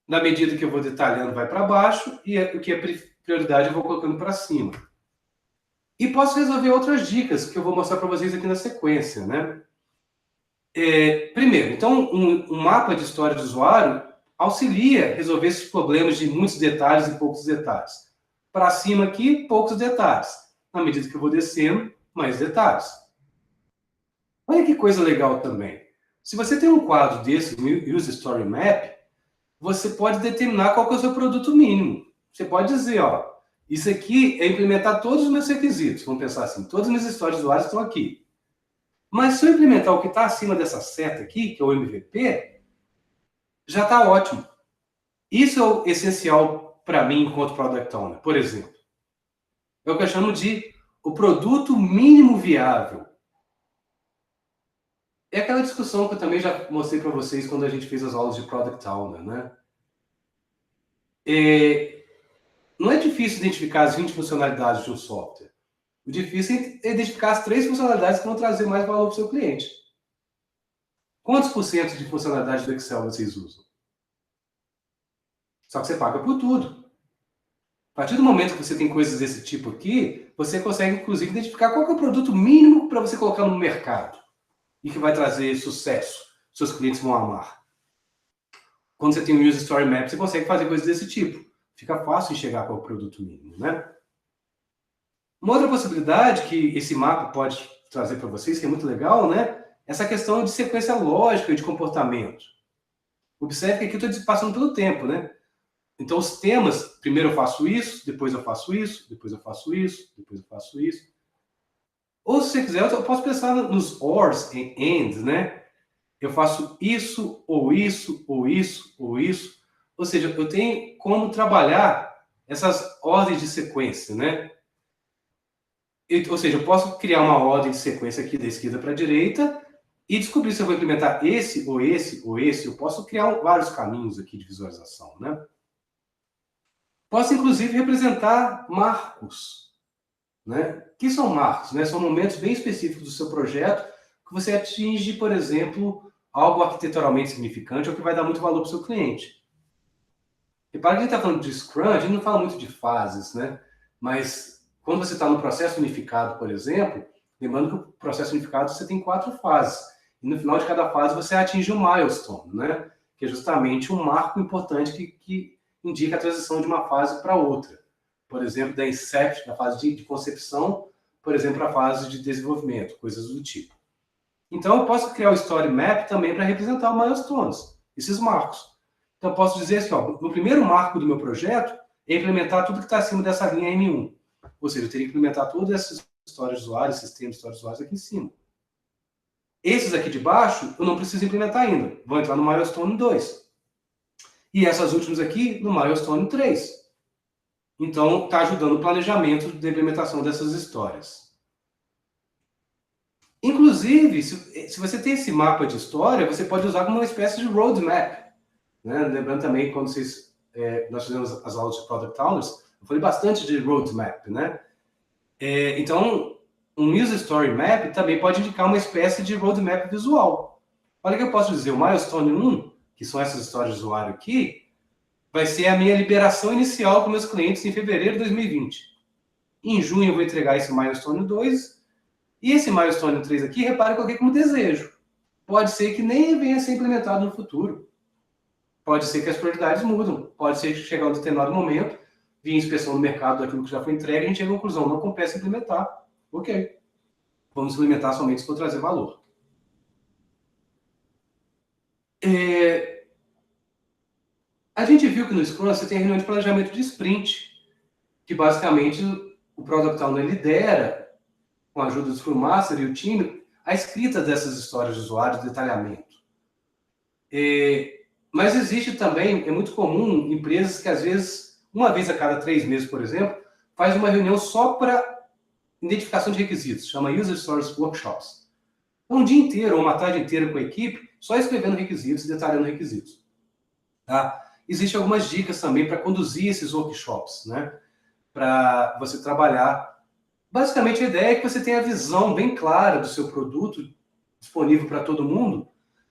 Na medida que eu vou detalhando, vai para baixo, e o que é prioridade eu vou colocando para cima. E posso resolver outras dicas que eu vou mostrar para vocês aqui na sequência, né? Primeiro, então, um mapa de história de usuário auxilia a resolver esses problemas de muitos detalhes e poucos detalhes. Para cima aqui, poucos detalhes. Na medida que eu vou descendo, mais detalhes. Olha que coisa legal também. Se você tem um quadro desse, User Story Map, você pode determinar qual que é o seu produto mínimo. Você pode dizer, ó, isso aqui é implementar todos os meus requisitos. Vamos pensar assim, todas as minhas histórias de usuário estão aqui. Mas se eu implementar o que está acima dessa seta aqui, que é o MVP, já está ótimo. Isso é o essencial para mim enquanto Product Owner, por exemplo. É o que eu chamo de o produto mínimo viável. É aquela discussão que eu também já mostrei para vocês quando a gente fez as aulas de Product Owner, né? Não é difícil identificar as 20 funcionalidades de um software. O difícil é identificar as 3 funcionalidades que vão trazer mais valor para o seu cliente. Quantos por cento de funcionalidade do Excel vocês usam? Só que você paga por tudo. A partir do momento que você tem coisas desse tipo aqui, você consegue, inclusive, identificar qual que é o produto mínimo para você colocar no mercado e que vai trazer sucesso. Seus clientes vão amar. Quando você tem um User Story Map, você consegue fazer coisas desse tipo. Fica fácil enxergar qual é o produto mínimo, né? Uma outra possibilidade que esse mapa pode trazer para vocês, que é muito legal, né? Essa questão de sequência lógica de comportamento. Observe que aqui eu estou passando pelo tempo, né? Então, os temas, primeiro eu faço isso, depois eu faço isso, depois eu faço isso, depois eu faço isso. Ou, se você quiser, eu posso pensar nos ors e ands, né? Eu faço isso, ou isso, ou isso, ou isso. Ou seja, eu tenho como trabalhar essas ordens de sequência, né? Ou seja, eu posso criar uma ordem de sequência aqui da esquerda para a direita e descobrir se eu vou implementar esse, ou esse, ou esse. Eu posso criar vários caminhos aqui de visualização, né? Posso, inclusive, representar marcos, né? O que são marcos? Né? São momentos bem específicos do seu projeto que você atinge, por exemplo, algo arquiteturalmente significante ou que vai dar muito valor para o seu cliente. Repara que a gente está falando de Scrum, a gente não fala muito de fases, né? Mas quando você está no processo unificado, por exemplo, lembrando que o processo unificado você tem 4 fases. E no final de cada fase você atinge um milestone, né? Que é justamente um marco importante que indica a transição de uma fase para outra. Por exemplo, da inception, da fase de concepção, por exemplo, a fase de desenvolvimento, coisas do tipo. Então, eu posso criar o Story Map também para representar os milestones, esses marcos. Então, eu posso dizer assim, ó, no primeiro marco do meu projeto, é implementar tudo que está acima dessa linha M1. Ou seja, eu teria que implementar todas essas histórias de usuários, sistemas de histórias de usuários aqui em cima. Esses aqui de baixo, eu não preciso implementar ainda. Vão entrar no milestone 2. E essas últimas aqui, no milestone 3. Então, está ajudando o planejamento da implementação dessas histórias. Inclusive, se você tem esse mapa de história, você pode usar como uma espécie de roadmap. Né? Lembrando também, quando nós fizemos as aulas de Product Owners, eu falei bastante de roadmap. Né? Então, um User Story Map também pode indicar uma espécie de roadmap visual. Olha que eu posso dizer, o milestone 1, que são essas histórias de usuário aqui, vai ser a minha liberação inicial com meus clientes em fevereiro de 2020. Em junho eu vou entregar esse milestone 2, e esse milestone 3 aqui, repare que eu coloquei como desejo. Pode ser que nem venha a ser implementado no futuro. Pode ser que as prioridades mudam. Pode ser que chegar um determinado momento, vir inspeção no mercado daquilo que já foi entregue, a gente chega à conclusão, não compensa implementar. Ok. Vamos implementar somente se for trazer valor. A gente viu que no Scrum você tem reunião de planejamento de sprint, que basicamente o Product Owner lidera, com a ajuda do Scrum Master e o time, a escrita dessas histórias de usuário, detalhamento. Mas existe também, é muito comum, empresas que às vezes, uma vez a cada 3 meses, por exemplo, faz uma reunião só para identificação de requisitos, chama User Stories Workshops. Então, um dia inteiro, ou uma tarde inteira com a equipe, só escrevendo requisitos e detalhando requisitos. Tá? Existem algumas dicas também para conduzir esses workshops, né? Para você trabalhar. Basicamente, a ideia é que você tenha a visão bem clara do seu produto, disponível para todo mundo,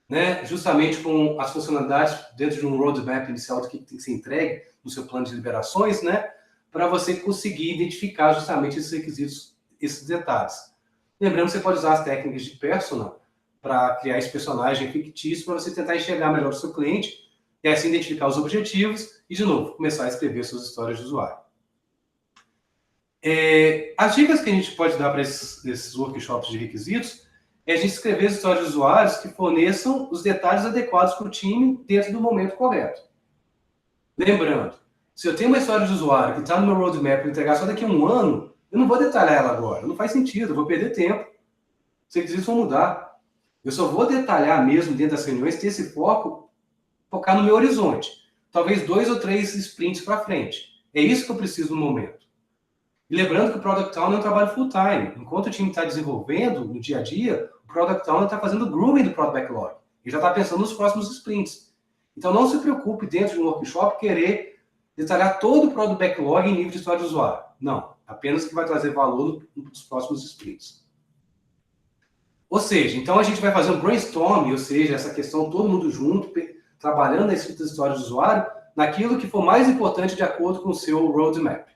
né? Justamente com as funcionalidades dentro de um roadmap inicial do que tem que ser entregue no seu plano de liberações, né? Para você conseguir identificar justamente esses requisitos, esses detalhes. Lembrando que você pode usar as técnicas de persona para criar esse personagem fictício para você tentar enxergar melhor o seu cliente e assim identificar os objetivos e, de novo, começar a escrever suas histórias de usuário. As dicas que a gente pode dar para esses workshops de requisitos é a gente escrever histórias de usuários que forneçam os detalhes adequados para o time dentro do momento correto. Lembrando, se eu tenho uma história de usuário que está no meu roadmap para entregar só daqui a 1 ano, eu não vou detalhar ela agora. Não faz sentido, eu vou perder tempo. Os requisitos vão mudar. Eu só vou detalhar mesmo dentro das reuniões, ter esse focar no meu horizonte. Talvez 2 ou 3 sprints para frente. É isso que eu preciso no momento. E lembrando que o Product Owner é um trabalho full-time. Enquanto o time está desenvolvendo no dia a dia, o Product Owner está fazendo grooming do Product Backlog. Ele já está pensando nos próximos sprints. Então não se preocupe dentro de um workshop querer detalhar todo o Product Backlog em nível de história de usuário. Não. Apenas que vai trazer valor nos próximos sprints. Ou seja, então a gente vai fazer um brainstorming, ou seja, essa questão todo mundo junto, trabalhando na escrita de história de usuário, naquilo que for mais importante de acordo com o seu roadmap.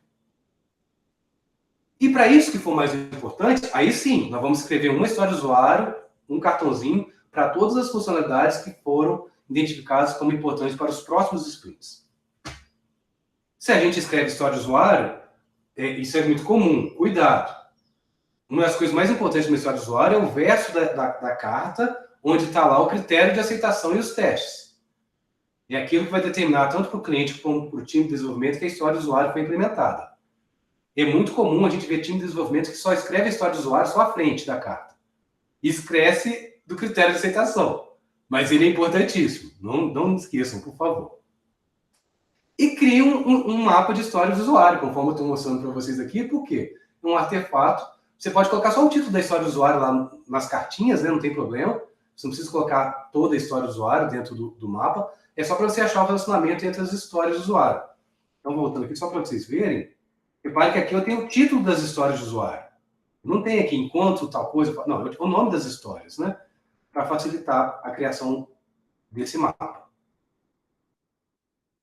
E para isso que for mais importante, aí sim, nós vamos escrever uma história de usuário, um cartãozinho, para todas as funcionalidades que foram identificadas como importantes para os próximos sprints. Se a gente escreve história de usuário, isso é muito comum, cuidado. Uma das coisas mais importantes de uma história de usuário é o verso da carta, onde está lá o critério de aceitação e os testes. É aquilo que vai determinar, tanto para o cliente como para o time de desenvolvimento, que a história de usuário foi implementada. É muito comum a gente ver time de desenvolvimento que só escreve a história de usuário só à frente da carta. E esquece do critério de aceitação. Mas ele é importantíssimo. Não esqueçam, por favor. E cria um mapa de história do usuário, conforme eu estou mostrando para vocês aqui, porque um artefato, você pode colocar só o título da história do usuário lá nas cartinhas, né? Não tem problema. Você não precisa colocar toda a história do usuário dentro do mapa. É só para você achar o relacionamento entre as histórias do usuário. Então, voltando aqui, só para vocês verem, repare que aqui eu tenho o título das histórias do usuário. Não tem aqui enquanto tal coisa. Não, eu tenho o nome das histórias, né? Para facilitar a criação desse mapa.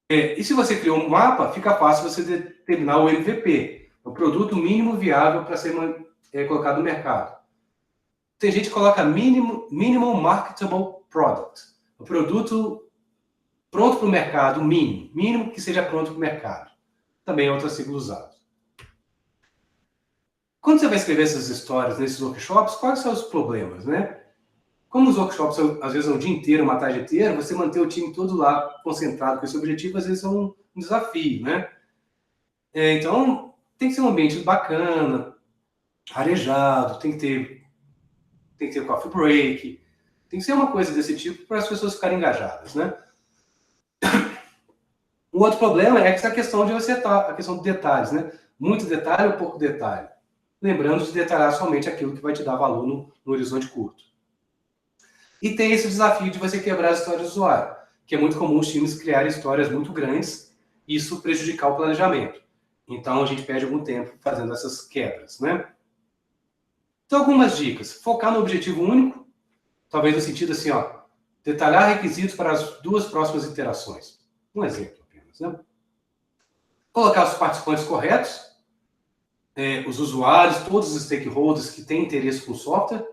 E se você criou um mapa, fica fácil você determinar o MVP, o produto mínimo viável para ser colocado no mercado. Tem gente que coloca Minimal Marketable Product, o produto pronto para o mercado, mínimo que seja pronto para o mercado. Também é outro sigla usado. Quando você vai escrever essas histórias nesses workshops, quais são os problemas, né? Como os workshops às vezes é um dia inteiro, uma tarde inteira, você manter o time todo lá concentrado com esse objetivo, às vezes é um desafio, né? Então, tem que ser um ambiente bacana, arejado, tem que ter coffee break, tem que ser uma coisa desse tipo para as pessoas ficarem engajadas, né? O outro problema é essa questão de você a questão de detalhes, né? Muito detalhe ou pouco detalhe. Lembrando de detalhar somente aquilo que vai te dar valor no horizonte curto. E tem esse desafio de você quebrar as histórias do usuário, que é muito comum os times criarem histórias muito grandes e isso prejudicar o planejamento. Então, a gente perde algum tempo fazendo essas quebras, né? Então, algumas dicas. Focar no objetivo único, talvez no sentido assim, ó, detalhar requisitos para as 2 próximas interações. Um exemplo apenas, né? Colocar os participantes corretos, os usuários, todos os stakeholders que têm interesse com o software.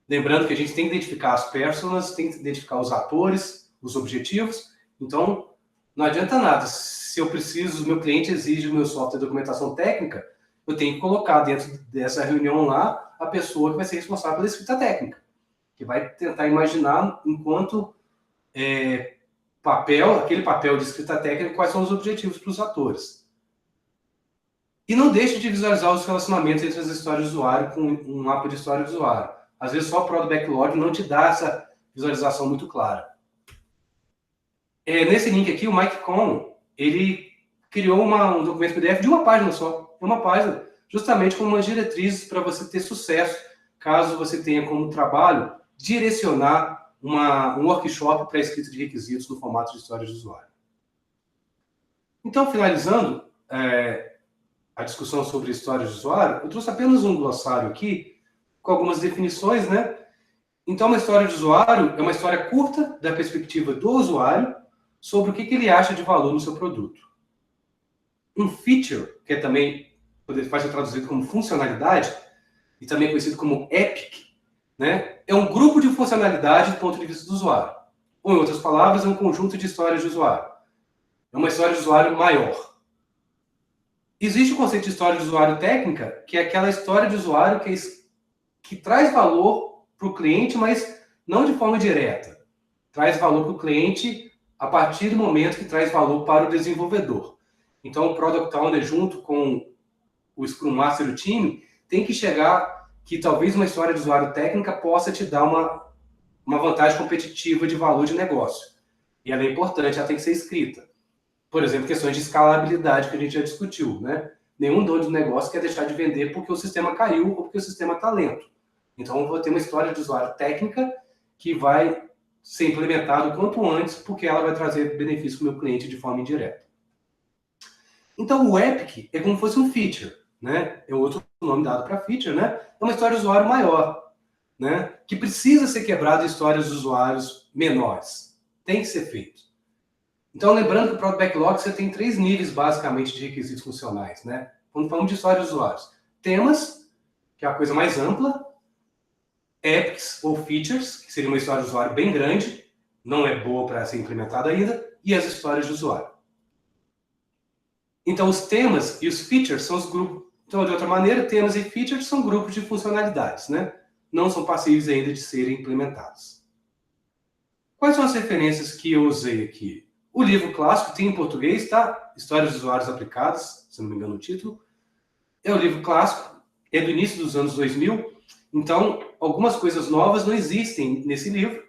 Lembrando que a gente tem que identificar as personas, tem que identificar os atores, os objetivos. Então, não adianta nada. Se eu preciso, o meu cliente exige o meu software de documentação técnica, eu tenho que colocar dentro dessa reunião lá a pessoa que vai ser responsável pela escrita técnica, que vai tentar imaginar enquanto aquele papel de escrita técnica, quais são os objetivos para os atores. E não deixe de visualizar os relacionamentos entre as histórias do usuário com um mapa de história do usuário. Às vezes só o Product Backlog não te dá essa visualização muito clara. Nesse link aqui, o Mike Cohn, ele criou um documento PDF de uma página só. Uma página, justamente com umas diretrizes para você ter sucesso, caso você tenha como trabalho direcionar um workshop para escrita de requisitos no formato de história de usuário. Então, finalizando a discussão sobre história de usuário, eu trouxe apenas um glossário aqui, com algumas definições, né? Então, uma história de usuário é uma história curta da perspectiva do usuário sobre o que ele acha de valor no seu produto. Um feature, que também pode ser traduzido como funcionalidade, e também conhecido como epic, né? É um grupo de funcionalidade do ponto de vista do usuário. Ou, em outras palavras, é um conjunto de histórias de usuário. É uma história de usuário maior. Existe o conceito de história de usuário técnica, que é aquela história de usuário que traz valor para o cliente, mas não de forma direta. Traz valor para o cliente a partir do momento que traz valor para o desenvolvedor. Então, o Product Owner, junto com o Scrum Master do time, tem que chegar que talvez uma história de usuário técnica possa te dar uma vantagem competitiva de valor de negócio. E ela é importante, ela tem que ser escrita. Por exemplo, questões de escalabilidade que a gente já discutiu, né? Nenhum dono de negócio quer deixar de vender porque o sistema caiu ou porque o sistema está lento. Então, eu vou ter uma história de usuário técnica que vai ser implementada o quanto antes, porque ela vai trazer benefício para o meu cliente de forma indireta. Então, o Epic é como se fosse um feature, né? É outro nome dado para feature, né? É uma história de usuário maior, né? Que precisa ser quebrada em histórias de usuários menores. Tem que ser feito. Então, lembrando que o Product Backlog você tem 3 níveis, basicamente, de requisitos funcionais, né? Quando falamos de história de usuários. Temas, que é a coisa mais ampla. Epics ou features, que seria uma história de usuário bem grande, não é boa para ser implementada ainda, e as histórias de usuário. Então, os temas e os features são os grupos. Então, de outra maneira, temas e features são grupos de funcionalidades, né? Não são passíveis ainda de serem implementados. Quais são as referências que eu usei aqui? O livro clássico tem em português, tá? Histórias de usuários aplicadas, se não me engano o título. É o livro clássico, é do início dos anos 2000. Então, algumas coisas novas não existem nesse livro,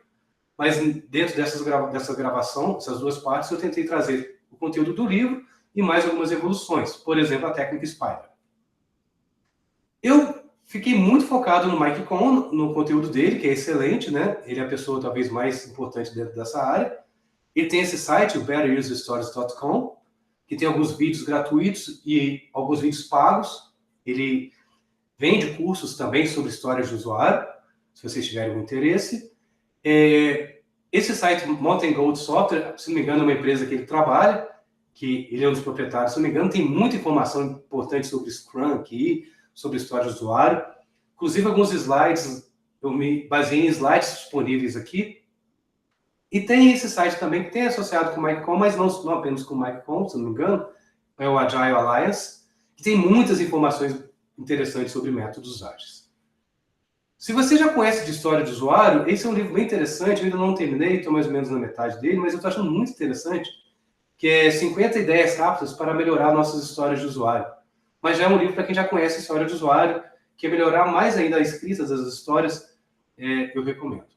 mas dentro dessa gravação, essas 2 partes, eu tentei trazer o conteúdo do livro e mais algumas evoluções. Por exemplo, a técnica Spider. Eu Fiquei muito focado no Mike Cohn, no conteúdo dele, que é excelente, né? Ele é a pessoa talvez mais importante dentro dessa área. Ele tem esse site, o betteruserstories.com, que tem alguns vídeos gratuitos e alguns vídeos pagos. Ele vende cursos também sobre histórias de usuário, se vocês tiverem algum interesse. Esse site, Mountain Gold Software, se não me engano, é uma empresa que ele trabalha, que ele é um dos proprietários, se não me engano, tem muita informação importante sobre Scrum aqui, sobre história de usuário. Inclusive, alguns slides, eu me baseei em slides disponíveis aqui. E tem esse site também que tem associado com o Mike Cohn, mas não apenas com o Mike Cohn, se não me engano, é o Agile Alliance, que tem muitas informações interessantes sobre métodos ágeis. Se você já conhece de história de usuário, esse é um livro bem interessante, eu ainda não terminei, estou mais ou menos na metade dele, mas eu estou achando muito interessante, que é 50 ideias rápidas para melhorar nossas histórias de usuário. Mas já é um livro para quem já conhece história de usuário, quer melhorar mais ainda a escrita das histórias, eu recomendo.